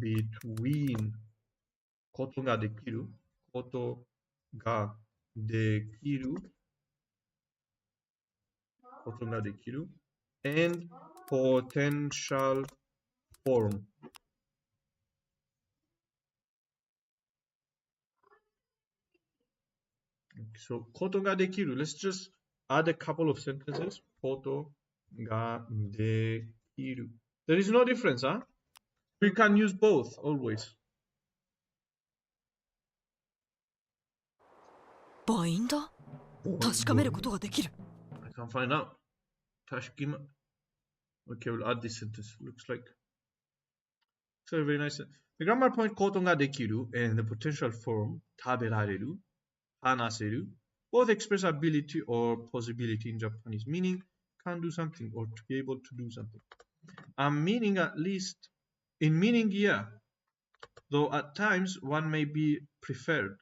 between ことができるand potential form? So, ことができる. Let's just add a couple of sentences. ことができる. There is no difference, huh? We can use both always. バインダー確かめることができる。I can't find out. 確かめ. Okay, we'll add this sentence. Looks like. So very nice. The grammar point ことができる and the potential form 食べられる、話せる both express ability or possibility in Japanese, meaning can do something or to be able to do something. And meaning at least, in meaning, yeah. Though at times one may be preferred.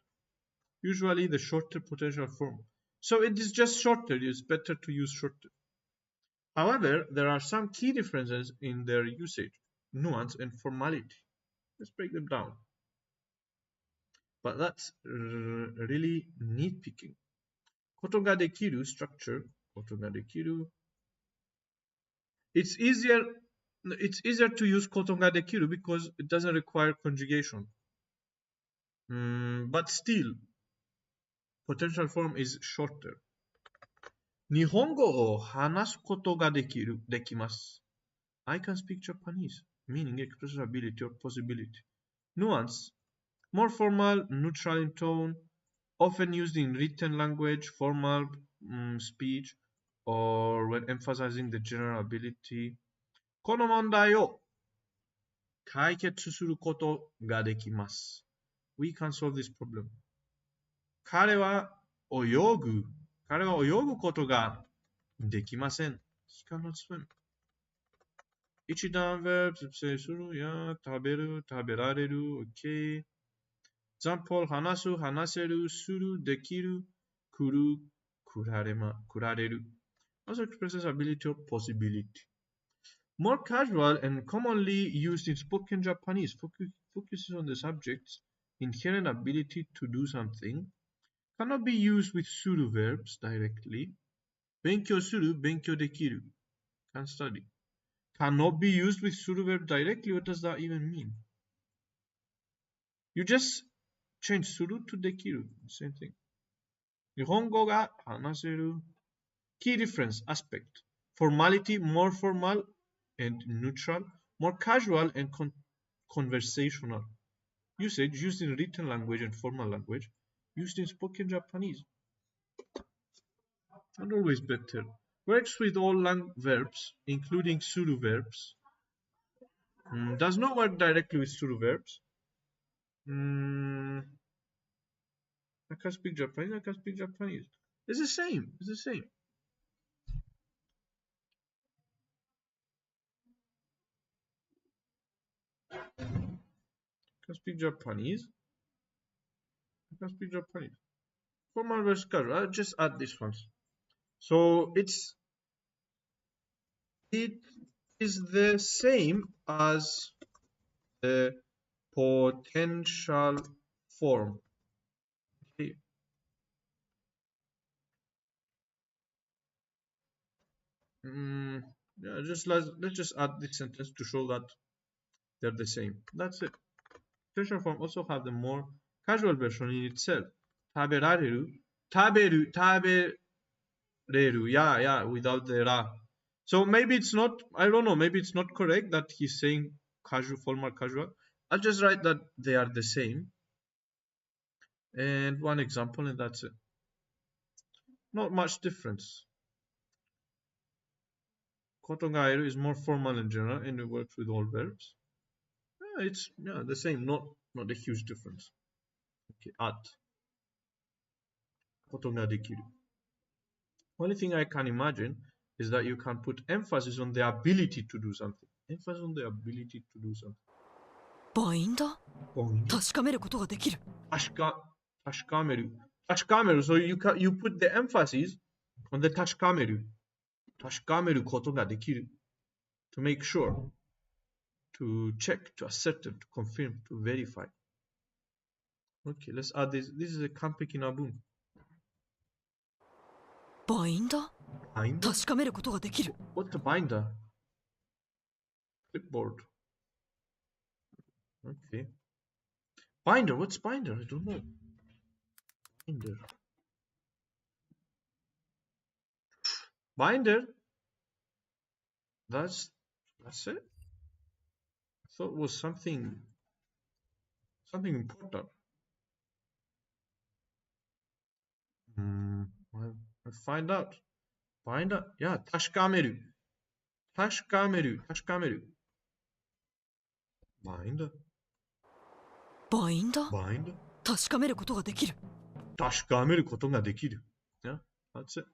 Usually the shorter potential form. So it is just shorter, it's better to use shorter. However, there are some key differences in their usage, nuance, and formality. Let's break them down. But that's really nitpicking. ことができる structure. ことができる. It's easier to use ことができる because it doesn't require conjugation. But still, potential form is shorter. 日本語を話すことができます。I can speak Japanese, meaning express ability or possibility. Nuance, more formal, neutral in tone, often used in written language, formal speech, or when emphasizing the general ability. この問題を解決することができます。We can solve this problem. 彼は泳ぐことができません。He cannot swim. 一段 verb 接するや食べる食べられる OK. Example 話す話せるするできる来る来られる also expresses ability or possibility. More casual and commonly used in spoken Japanese focuses on the subject's inherent ability to do something. Cannot be used with suru verbs directly. 勉強する、勉強できる can study. Cannot be used with suru verb directly. What does that even mean? You just change suru to できる same thing. 日本語が話せる key difference aspect. Formality, more formal and neutral. More casual and conversational. Usage used in written language and formal language. Used in spoken Japanese. And always better. Works with all verbs, including suru verbs. Does not work directly with suru verbs. I can speak Japanese. It's the same. I can speak Japanese. Formal versus casual. I'll just add this once. So it is the same as the potential form. Okay. Yeah, let's just add this sentence to show that they're the same. That's it. Potential form also have the more casual version in itself. 食べられる yeah, without the ra. So maybe it's not, I don't know, maybe it's not correct that he's saying casual, formal, casual. I'll just write that they are the same. And one example, and that's it. Not much difference. Koto ga eru is more formal in general, and it works with all verbs. It's the same, not a huge difference. Okay, at. Koto ga dekiru. Only thing I can imagine is that you can put emphasis on the ability to do something. Emphasis on the ability to do something. バインダ確かめることができる。確かめる。確かめる。So you put the emphasis on the 確かめる。確かめることができる。To make sure. To check, to ascertain, to confirm, to verify. Okay, let's add this. This is a 完璧な文。バインダ確かめることができる。What's a binder? Clipboard. Okay. Binder, what's binder? I don't know. Binder. Binder? That's it? I thought it was something important. I'll find out. Binder? Yeah, 確かめる。確かめる。確かめる。Binder? バインダ確かめることができる。確かめることができる。Yeah, that's it.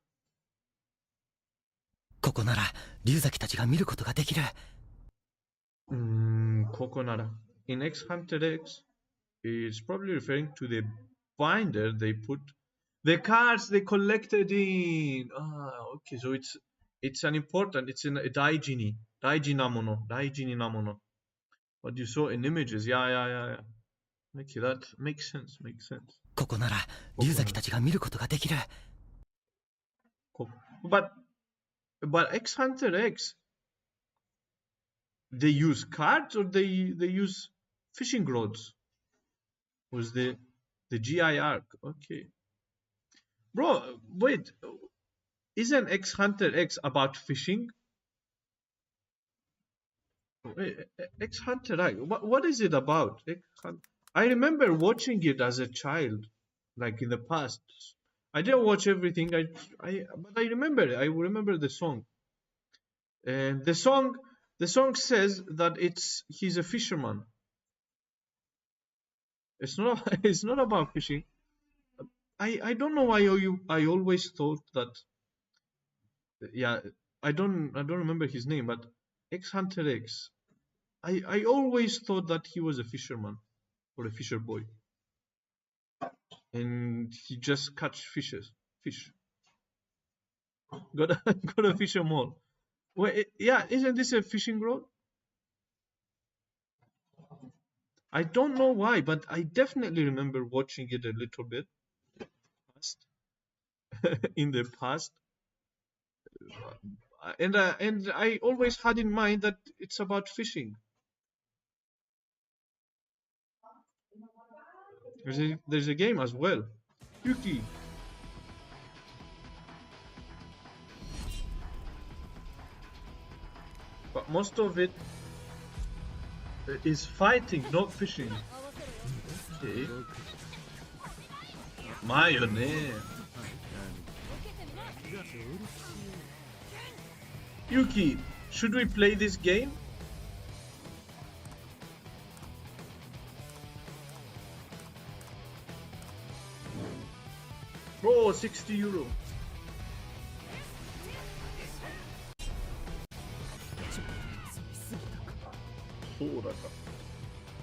ここなら龍崎たちが見ることができる。ここなら。In X Hunter X, it's probably referring to the binder they put the cards they collected in. Okay, so it's an important, it's a daiji ni na mono. What you saw in images. Yeah. Okay, that makes sense. ここなら龍崎たちが見ることができる。But X Hunter X, they use cards or they use fishing rods? Was the GIR? Okay. Bro, wait. Isn't X Hunter X about fishing? X Hunter X, what is it about? I remember watching it as a child, like in the past. I didn't watch everything. But I remember it. I remember the song. And the song says that he's a fisherman. It's not about fishing. I don't know why I always thought that. Yeah, I don't remember his name, but X Hunter X. I always thought that he was a fisherman or a fisher boy, and he just catch fish. Got a fisher mall. Wait, yeah, isn't this a fishing rod? I don't know why, but I definitely remember watching it a little bit in the past. And I always had in mind that it's about fishing. There's a game as well. Yuki. But most of it is fighting, not fishing. Okay. Mayonnaise. Yuki, should we play this game? Bro, 60 euro.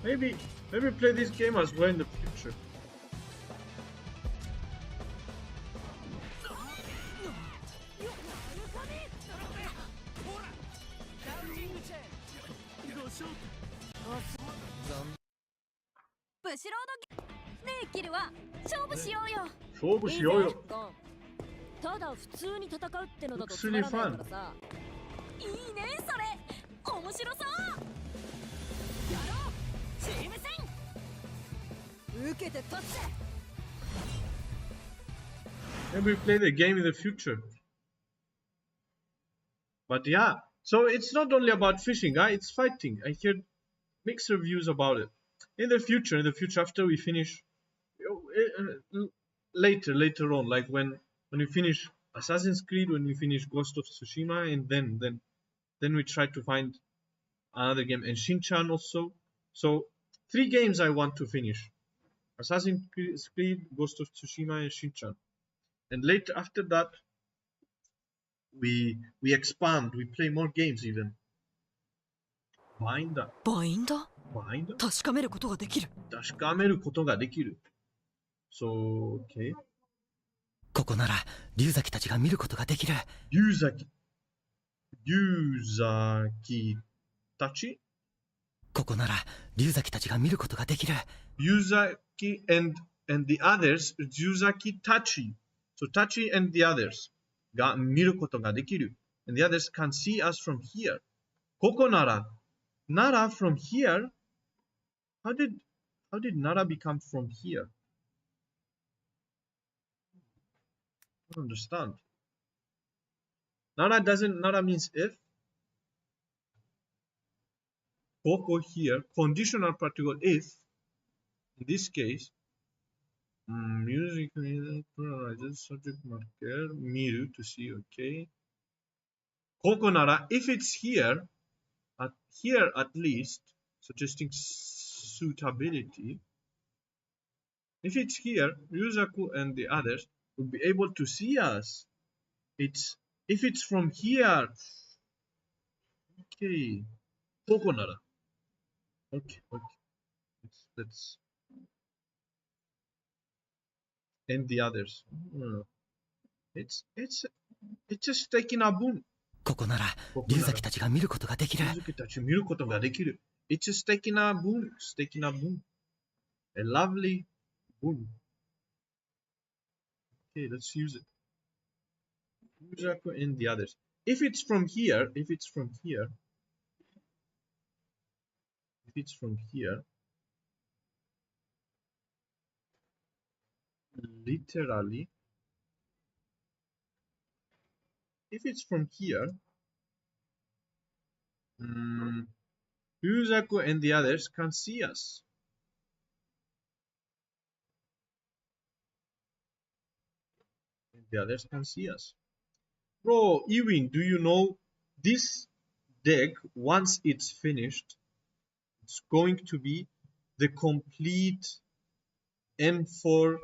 Maybe play this game as well in the future. Looks really fun. Maybe we play the game in the future. But yeah, so it's not only about fishing, it's fighting. I heard mixed reviews about it. In the future, after we finish Later on, like when you finish Assassin's Creed, when we finish Ghost of Tsushima, and then we try to find another game, and Shin-chan also. So 3 games I want to finish: Assassin's Creed, Ghost of Tsushima, and Shin-chan. And later after that, we expand, we play more games even. Binder. 確かめることができる。So, okay. ここなら龍崎たちが見ることができる。龍崎たち？ここなら龍崎たちが見ることができる。Ryuzaki and the others, Ryuzaki Tachi. So Tachi and the others が見ることができる。And the others can see us from here. ここなら Nara from here? How did Nara become from here? I don't understand. Nara means if. Koko here, conditional particle if. In this case, music pluralizes subject marker, miru to see, okay. Koko nara, if it's here at least, suggesting suitability. If it's here, Ryuzaku and the others will be able to see us. If it's from here. Okay. Koko nara. Okay. Let's and the others. It's just taking a boon. ここなら龍崎たちが見ることができる。龍崎たち見ることができる。It's just taking a boon. A lovely boon. Okay, let's use it. Ryuzaku and the others. If it's from here, literally, if it's from here, Ryuzaku and the others can see us. And the others can see us. Bro, Ewing, do you know this deck, once it's finished, it's going to be the complete M4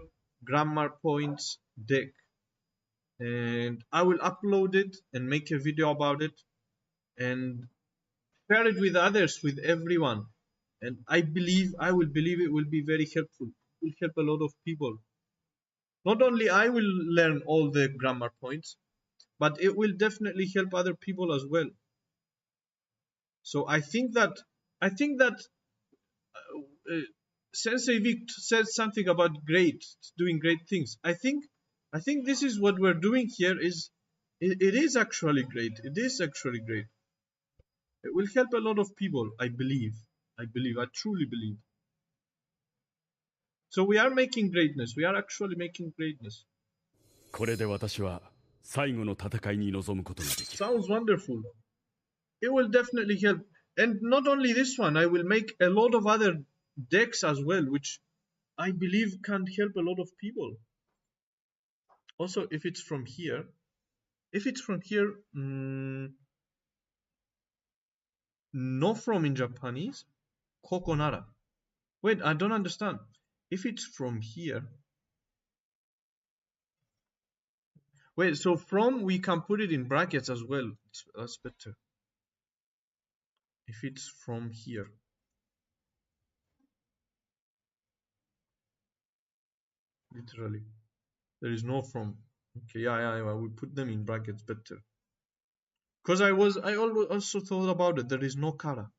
grammar points deck. And I will upload it and make a video about it and share it with others, with everyone. And I will believe it will be very helpful. It will help a lot of people. Not only I will learn all the grammar points, but it will definitely help other people as well. So I think that Sensei Vic said something about doing great things. I think this is what we're doing here. It is actually great. It is actually great. It will help a lot of people. I believe. I truly believe. So we are making greatness. We are actually making greatness. これで私は最後の戦いに臨むことができる。Sounds wonderful. It will definitely help. And not only this one, I will make a lot of other decks as well, which I believe can help a lot of people. Also, if it's from here, no from in Japanese, koko nara. Wait, I don't understand. If it's from here, wait, so from we can put it in brackets as well. That's better. If it's from here. Literally. There is no from. Okay, yeah, we put them in brackets better. Because I also thought about it. There is no kara.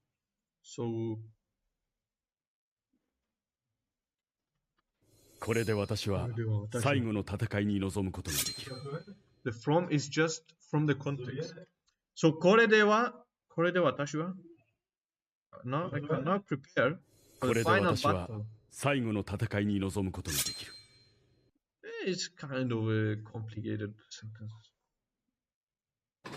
So これで私は最後の戦いに臨むことができる。The from is just from the context. So これで私は No, I cannot prepare for the final battle. 最後の戦いに臨むことができる。It's kind of a complicated sentence.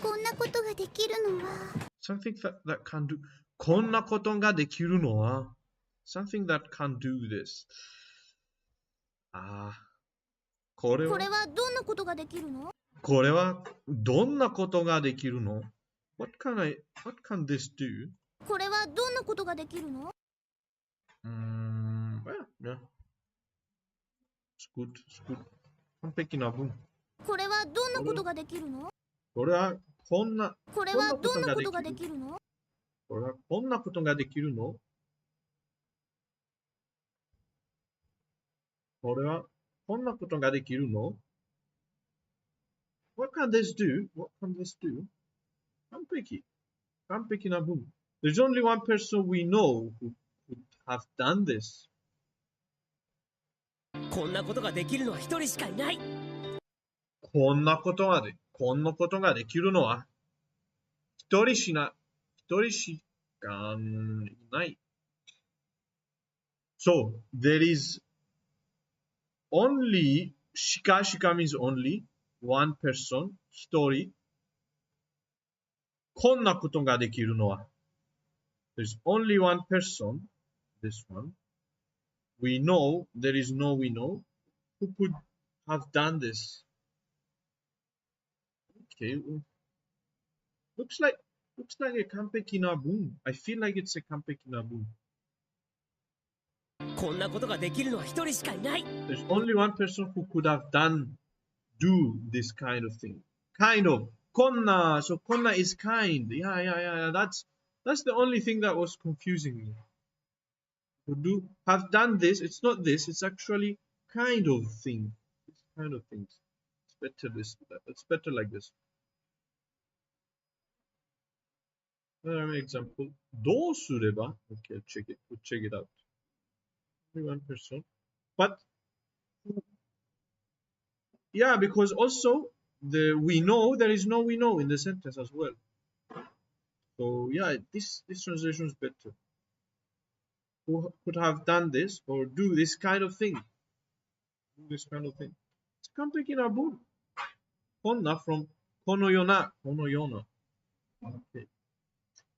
こんなことができるのは Something that can do こんなことができるのは Something that can do this. ああ、これはどんなことができるの？これはどんなことができるの？ what can this do? これはどんなことができるの？yeah. It's good. 完璧な文。これはどんなことができるの？これはこんなこれはどんなことができるの？これはこんなことができるの？これはこんなことができるの？ What can this do? What can this do? 完璧な文。There's only one person we know who could have done this. こんなことができるのは一人しかいない。こんなことができるのは一人しかいない。So, there is only, しか means only, one person, 一人。こんなことができるのは There's only one person, this one. We know, there is no we know, who could have done this. Okay. Looks like a 完璧な文. I feel like it's a 完璧な文. こんなことができるのは一人しかいない。There's only one person who could have do this kind of thing. Kind of. こんな so こんな is kind. Yeah. That's the only thing that was confusing me. To have done this, it's not this, it's actually kind of thing. It's kind of things. It's better like this. Another example. どうすれば Okay, check it out. Only one person. But yeah, because also we know there is no we know in the sentence as well. So yeah, this translation is better. Who could have done this or do this kind of thing? It's 完璧な文。こんな from このような。Okay.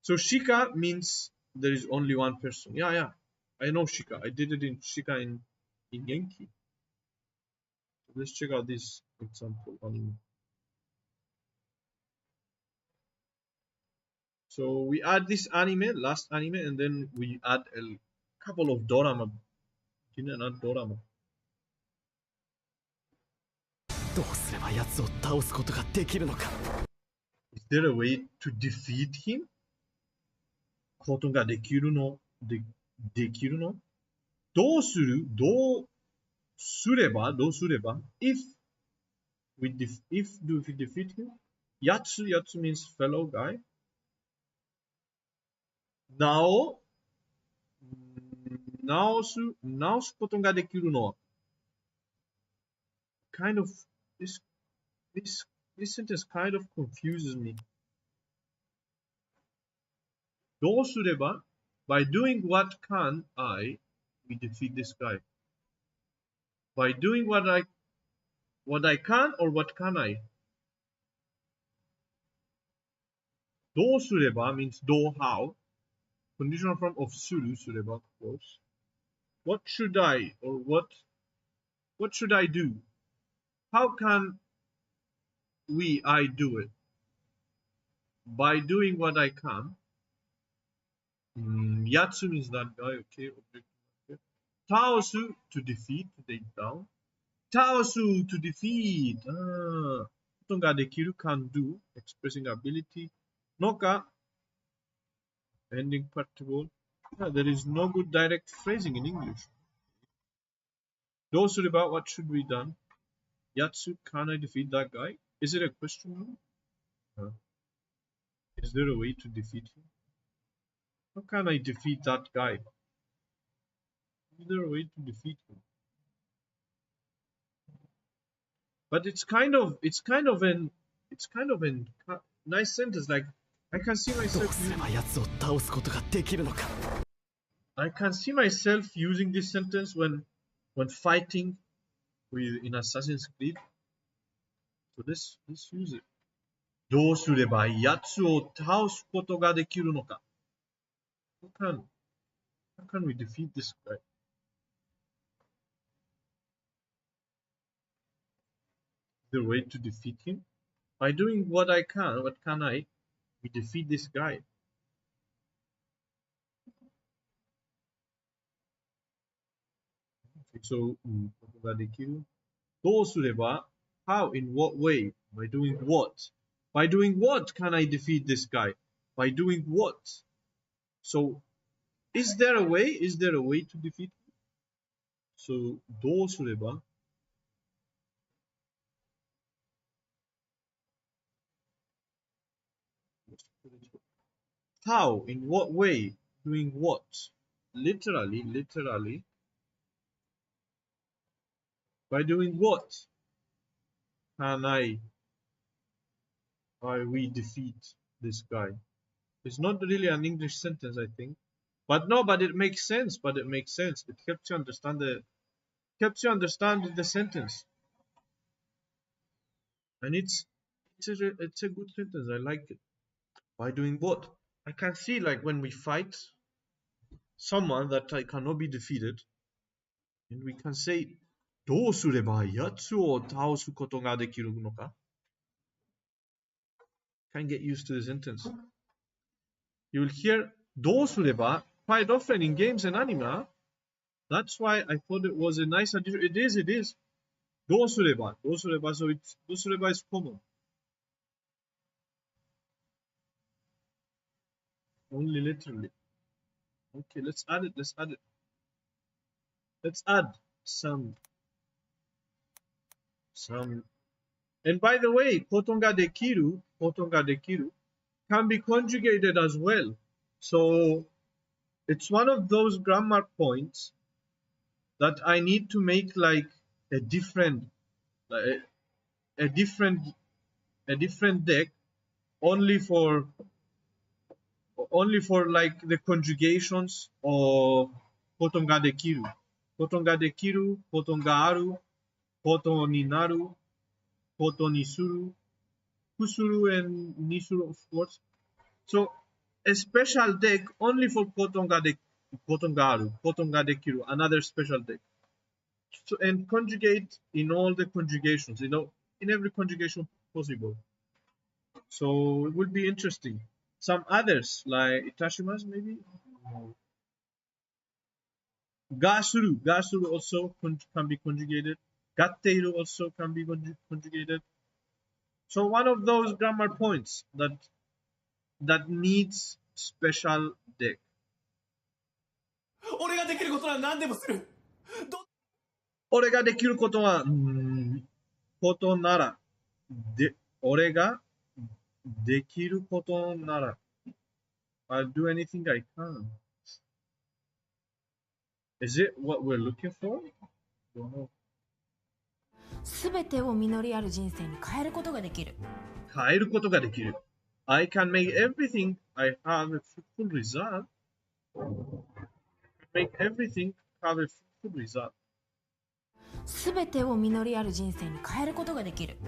So Shika means there is only one person. Yeah. I know Shika. I did it in Shika in Genki. Let's check out this example. So we add this last anime, and then we add a couple of dorama. Not dorama. どうすれば奴を倒すことができるのか。Is there a way to defeat him? ことができるの？できるの？どうすれば if we defeat him? やつ means fellow guy. 直すことができるのは kind of this sentence kind of confuses me. どうすれば by doing what can I we defeat this guy. By doing what I can or what can I? どうすれば means how. Conditional form of すれば of course. What should I or what should I do? How can I do it? By doing what I can. Yatsu means that guy, okay. Taosu to defeat, to take down. Taosu to defeat. ことができる can do, expressing ability. Noka, ending participle. Yeah, there is no good direct phrasing in English. どうすれば what should be done? Yatsu, can I defeat that guy? Is it a question? Is there a way to defeat him? How can I defeat that guy? Is there a way to defeat him? But it's kind of an nice sentence. Like I can see myself using this sentence when fighting in Assassin's Creed. So let's use it. どうすれば奴を倒すことができるのか How can we defeat this guy? the way to defeat him? By doing what I can. What can I? We defeat this guy. So, ことができる。どうすれば How? In what way? By doing what? By doing what can I defeat this guy? By doing what? So, is there a way? Is there a way to defeat him? So, どうすれば How? In what way? Doing what? Literally. By doing what can we defeat this guy? It's not really an English sentence, I think. But no, but it makes sense. It helps you understand the sentence. And it's a good sentence. I like it. By doing what? I can see, like, when we fight someone that cannot be defeated, and we can say, どうすればやつを倒すことができるのか? Can get used to the sentence. You will hear どうすれば quite often in games and anime. That's why I thought it was a nice addition. It is. どうすれば so it's どうすれば is common. Only literally. Okay, let's add it. Let's add some. And by the way, ことができる can be conjugated as well. So it's one of those grammar points that I need to make like a different deck only for like the conjugations of ことができる ことができる ことがある ことになる ことにする kusuru and nisuru, of course. So a special deck only for ことがある ことができる another special deck. So, and conjugate in all the conjugations, in every conjugation possible. So it would be interesting. Some others, like itashimasu maybe? Gasuru also can be conjugated. Gatteiru also can be conjugated. So one of those grammar points that needs special deck. 俺ができることは何でもする。俺ができることはことならで俺ができることなら I'll do anything I can. Is it what we're looking for? Don't know. すべてを実りある人生に変えることができる。変えることができる。I can make everything I have a fruitful result. Make everything have a fruitful result. すべてを実りある人生に変えることができる。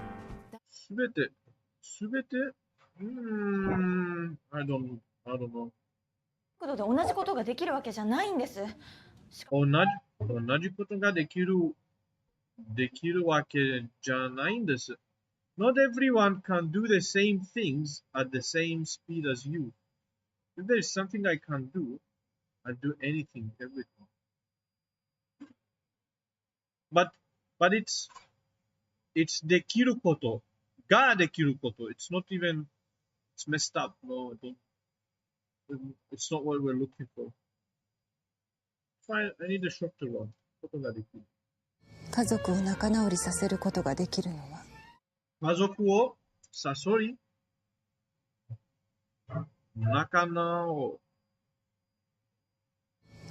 すべて I don't know. ことで同じことができるわけじゃないんです。同じことができるわけじゃないんです。Not everyone can do the same things at the same speed as you. If there is something I can do, I'll do anything, everything. But it's できることができること。It's not even, it's messed up. No, it's not what we're looking for. Fine, I need a shorter one. ことができる。家族を仲直りさせることができるのは家族を誘い仲直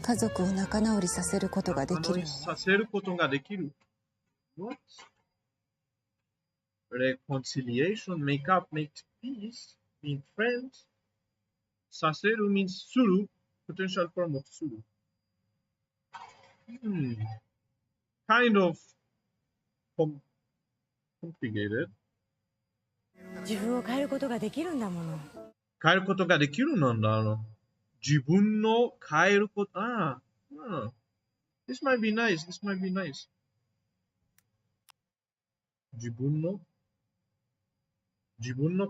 家族を仲直りさせることができるのはさせることができる What? Reconciliation, make up, make peace, being friends. させる means する potential form of するkind of complicated. 自分を変えることができるんだもの。変えることができるなんだ。自分の変えること。This might be nice. 自分の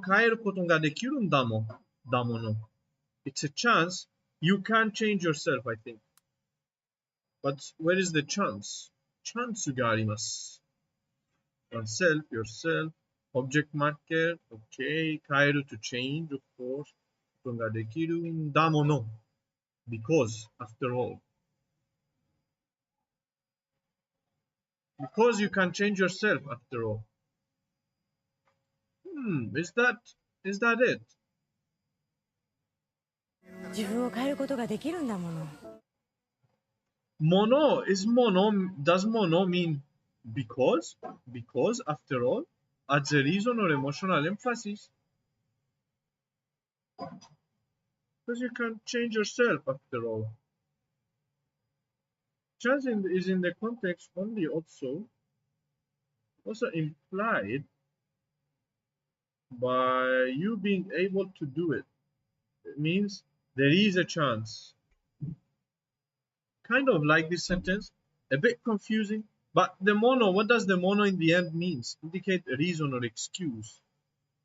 変えることができるんだもの。It's a chance. You can't change yourself, I think. But where is the chance? Chance があります。Oneself, yourself, object marker, okay, 変える to change, of course. ことができるんだもの。Because, after all. Because you can change yourself, after all. Is that it? 自分を変えることができるんだもの。Mono is mono. Does mono mean because? Because, after all, adds a reason or emotional emphasis. Because you can change yourself, after all. Chance is in the context only also implied by you being able to do it. It means there is a chance. Kind of like this sentence, a bit confusing, but the mono, what does the mono in the end means? Indicate a reason or excuse.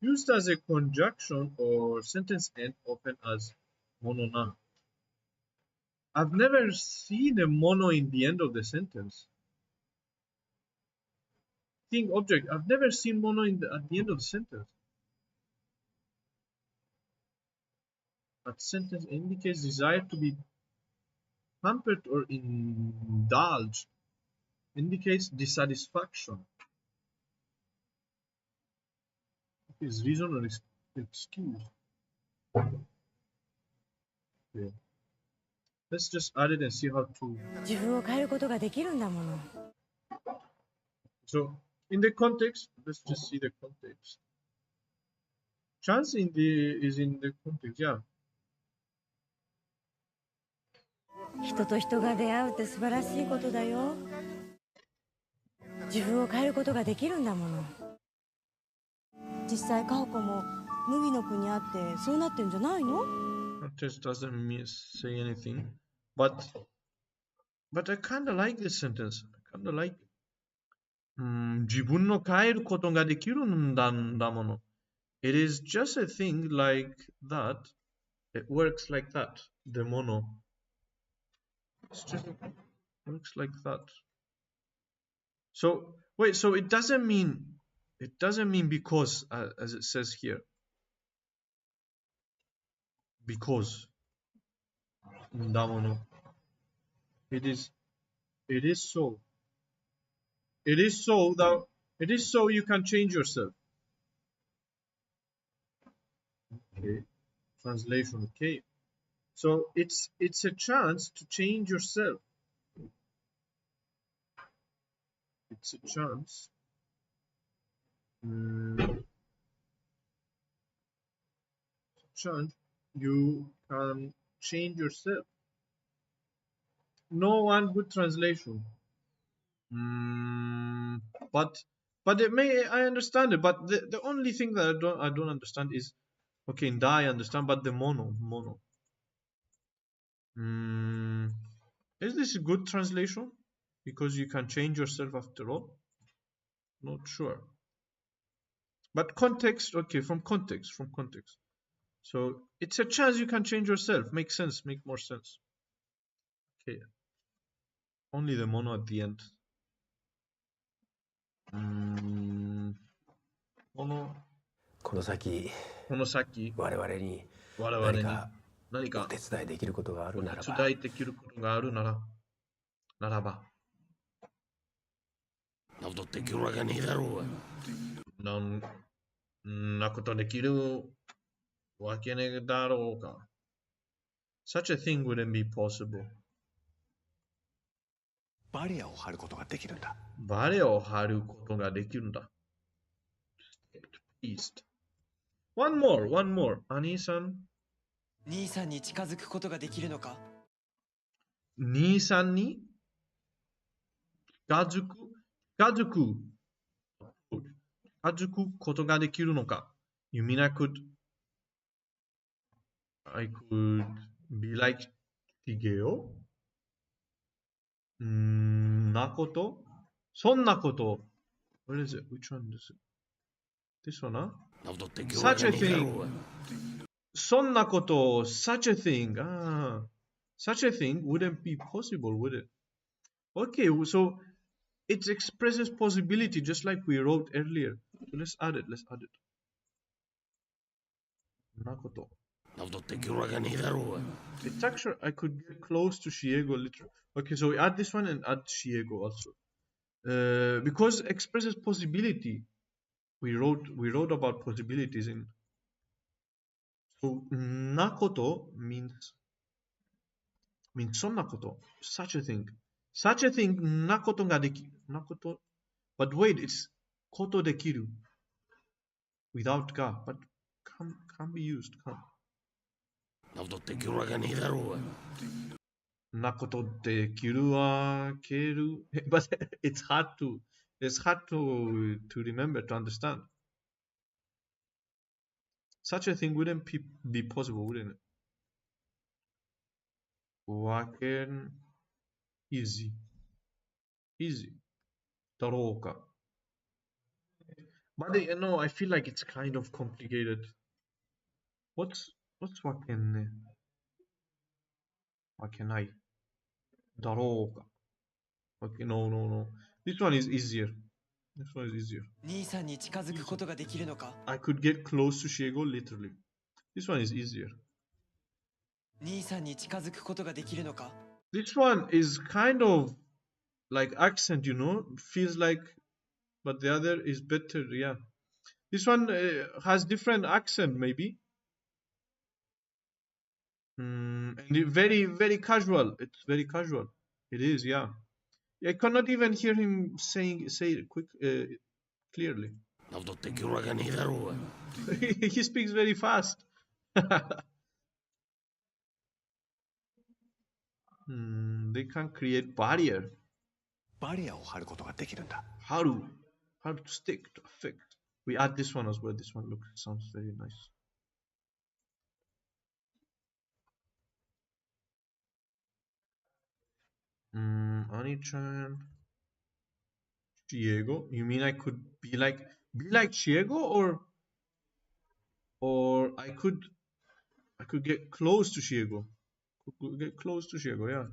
Used as a conjunction or sentence end, often as mono na. I've never seen a mono in the end of the sentence. Thing, object, I've never seen mono at the end of the sentence. That sentence indicates desire to be pampered or indulged. Indicates dissatisfaction. It is reason or excuse. Okay. Let's just add it and see how to. 自分を変えることができるんだもの。So, in the context, let's just see the context. Chance is in the context, yeah. 人と人が出会うって素晴らしいことだよ。自分を変えることができるんだもの。実際カホコも麦の国あってそうなってんじゃないの？ Just doesn't say anything, but I kind of like this sentence. I kind of like it. 自分の変えることができるんだもの。It is just a thing like that. It works like that. The mono. It's just works like that. So wait. So it doesn't mean because as it says here. Because. だもの. It is so. It is so you can change yourself. Okay. Translation. Okay. So it's a chance to change yourself. It's a chance. Chance you can change yourself. No one good translation. But I understand it. But the only thing that I don't understand is, okay, in da I understand, but the mono. Is this a good translation? Because you can change yourself after all. Not sure. But context, okay, from context. So it's a chance you can change yourself. Makes sense. Make more sense. Okay. Only the mono at the end. Mono. この先我々に何かお手伝いできることがあるならばなんできるわけねえだろうが。なことできるわけねえだろうか。Such a thing wouldn't be possible. バリアを張ることができるんだ。バリアを張ることができるんだ。East. One more. 兄さんに近づくことができるのか？兄さんに近づくことができるのか。You mean I could be like Tigeo? そんなこと Where is it? Which one is it? This one, huh? Such a thing. そんなこと、such a thing. Such a thing wouldn't be possible, would it? Okay, so it expresses possibility just like we wrote earlier. So let's add it. Nakoto. It's actually, I could get close to Shiego literally. Okay, so we add this one and add Shiego also. Because expresses possibility. We wrote about possibilities in. So nakoto means そんなこと such a thing なことができるなこと but wait it's ことできる without が but can be used can なことできるはける but it's hard to remember to understand such a thing wouldn't be possible wouldn't it Waken easy だろうか but you know I feel like it's kind of complicated what's waken ね wakenai だろうか okay no this one is easier兄さんに近づくことができるのか I could get close to Shiego literally this one is easier 兄さんに近づくことができるのか This one is kind of like accent, you know, feels like, but the other is better, yeah. This one has different accent, maybe. And very, very casual. It's very casual. It is, yeah. I cannot even hear him say it clearly. He speaks very fast. They can create barrier. バリアを張ることができるんだ。How to stick to affect. We add this one as well. This one sounds very nice. Ani-chan. Shiego. You mean I could be like Shiego or I could get close to Shiego. Get close to Shiego, yeah.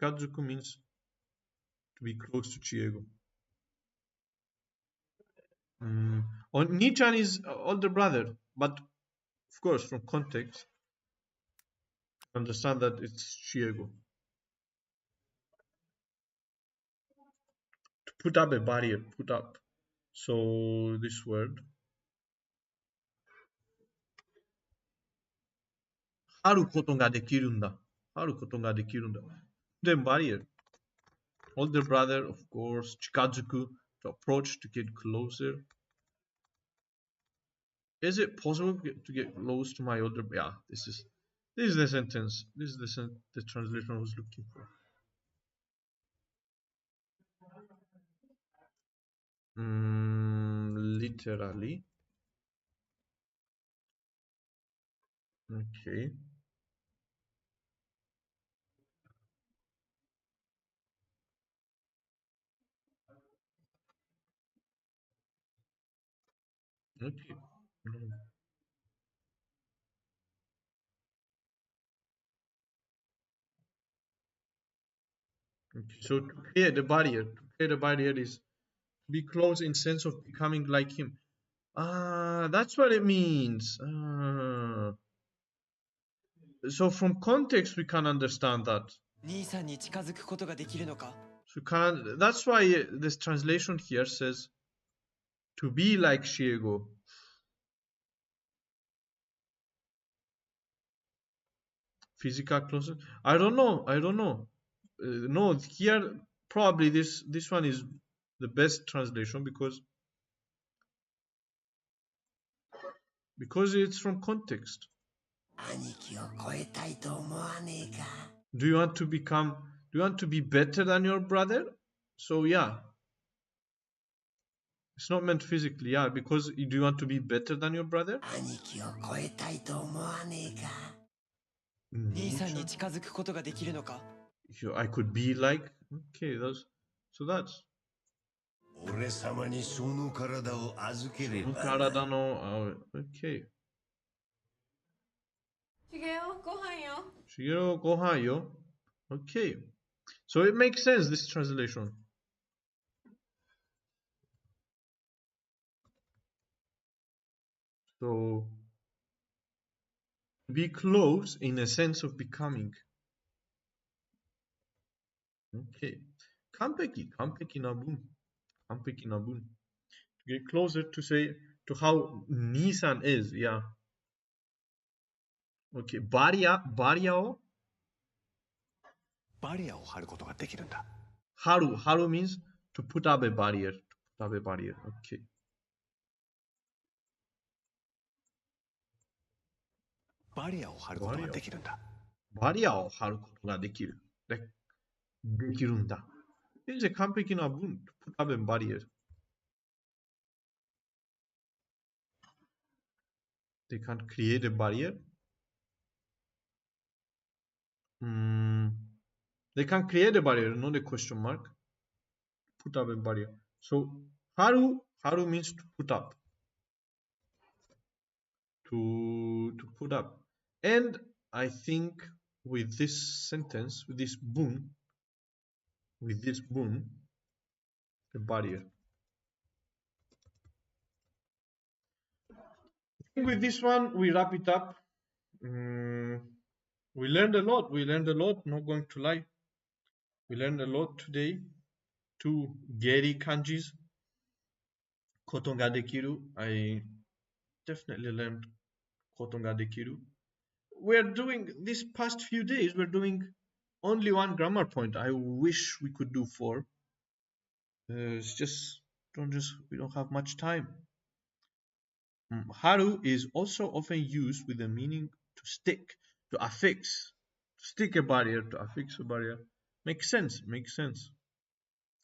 Shikazuku means to be close to Chiego. Ni-chan is older brother, but of course from context, understand that it's Chiego. To put up a barrier, So this word. 張ることができるんだ。Then barrier. Older brother, of course. 近づく to approach, to get closer. Is it possible to get close to my older? Yeah, this is the sentence. This is the translation I was looking for. Literally. Okay. Okay. Okay. So to create a barrier is to be close in sense of becoming like him. That's what it means. So from context we can understand that. 兄さんに近づくことができるのか So that's why this translation here says to be like Shiego. Physical closeness. I don't know. No, here probably this one is the best translation because it's from context. Do you want to be better than your brother? So yeah. It's not meant physically, yeah, because do you want to be better than your brother? 兄さんに近づくことができるのか I could be like, okay, that's. 俺様にその体を預ければ。体の、okay. しげお、ご飯よ。しげお、ご飯よ。Okay. So it makes sense, this translation. So, be close in a sense of becoming. Okay. 完璧な文。完璧な文。To get closer to say, to how Nissan is, yeah. Okay. バリアをバリアを張ることができるんだ。張る means to put up a barrier. To put up a barrier. Okay. バリアを張ることができるんだ。バリアを張ることができる。できるんだ。It's a 完璧な文。To put up a barrier. They can't create a barrier. They can create a barrier, not a question mark. Put up a barrier. So, haru means to put up. To put up. And I think with this sentence, with this bun, a barrier. I think with this one, we wrap it up. We learned a lot, not going to lie. We learned a lot today. 2 Gary kanjis. Koto ga dekiru. I definitely learned koto ga dekiru. We're doing, this past few days, we're doing only 1 grammar point. I wish we could do 4. It's just, we don't have much time. Haru is also often used with the meaning to stick, to affix, to stick a barrier, to affix a barrier. Makes sense.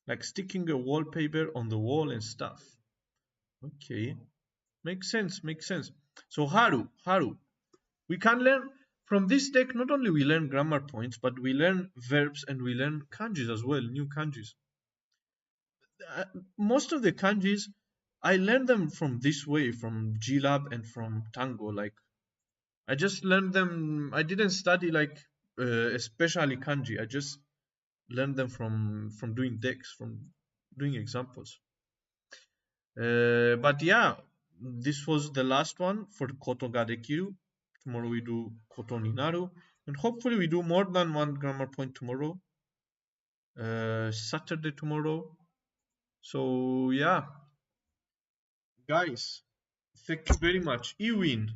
Like sticking a wallpaper on the wall and stuff. Okay. Makes sense. So haru. We can learn from this deck, not only we learn grammar points, but we learn verbs and we learn kanjis as well, new kanjis. Most of the kanjis, I learned them from this way, from GLab and from Tango. Like, I just learned them. I didn't study like especially kanji. I just learned them from doing decks, from doing examples. But yeah, this was the last one for koto ga dekiru. Tomorrow we do koto ni naru, and hopefully we do more than 1 grammar point tomorrow. Saturday tomorrow. So yeah, guys, thank you very much. Ewin,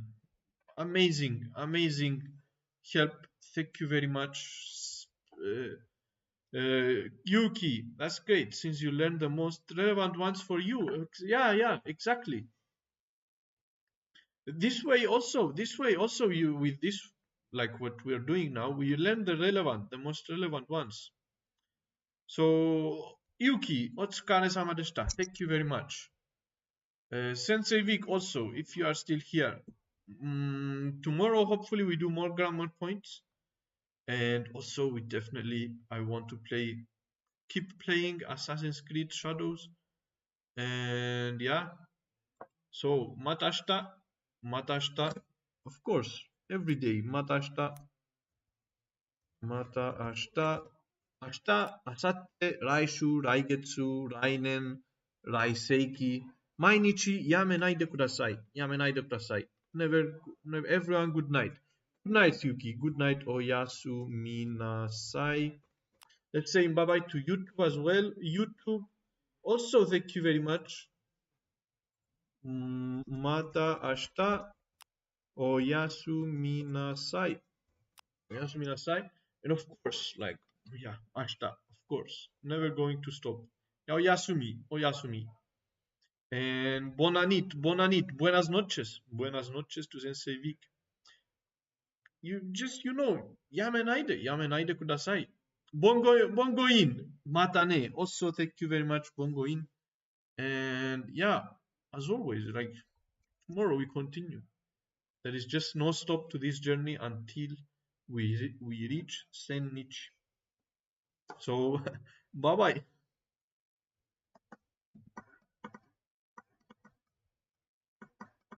amazing help. Thank you very much. Yuki, that's great, since you learned the most relevant ones for you. Yeah, exactly. This way also you, with this, like what we are doing now, we learn the most relevant ones. So Yuki, otsukare-sama deshita. Thank you very much. Sensei Vic also, if you are still here. Tomorrow hopefully we do more grammar points, and also we definitely, I want to keep playing Assassin's Creed Shadows, and yeah, so matashita, of course, every day, matashita, ashita, asatte, raishu, raigetsu, rainen, raiseiki, mainichi yamenai de kudasai. Never, everyone, good night. Good night, Yuki. Good night, oyasuminasai. Let's say bye-bye to YouTube as well. YouTube, also thank you very much. Mata ashita, oyasuminasai. And of course, like, yeah, ashita, of course. Never going to stop. Oyasumi. And bonanit, buenas noches to Sensei Vic. You know, yamenaide kudasai. Bongo in, matane. Also, thank you very much, bongo in. And yeah, as always, like, tomorrow we continue. There is just no stop to this journey until we reach Sennichi. So, bye bye.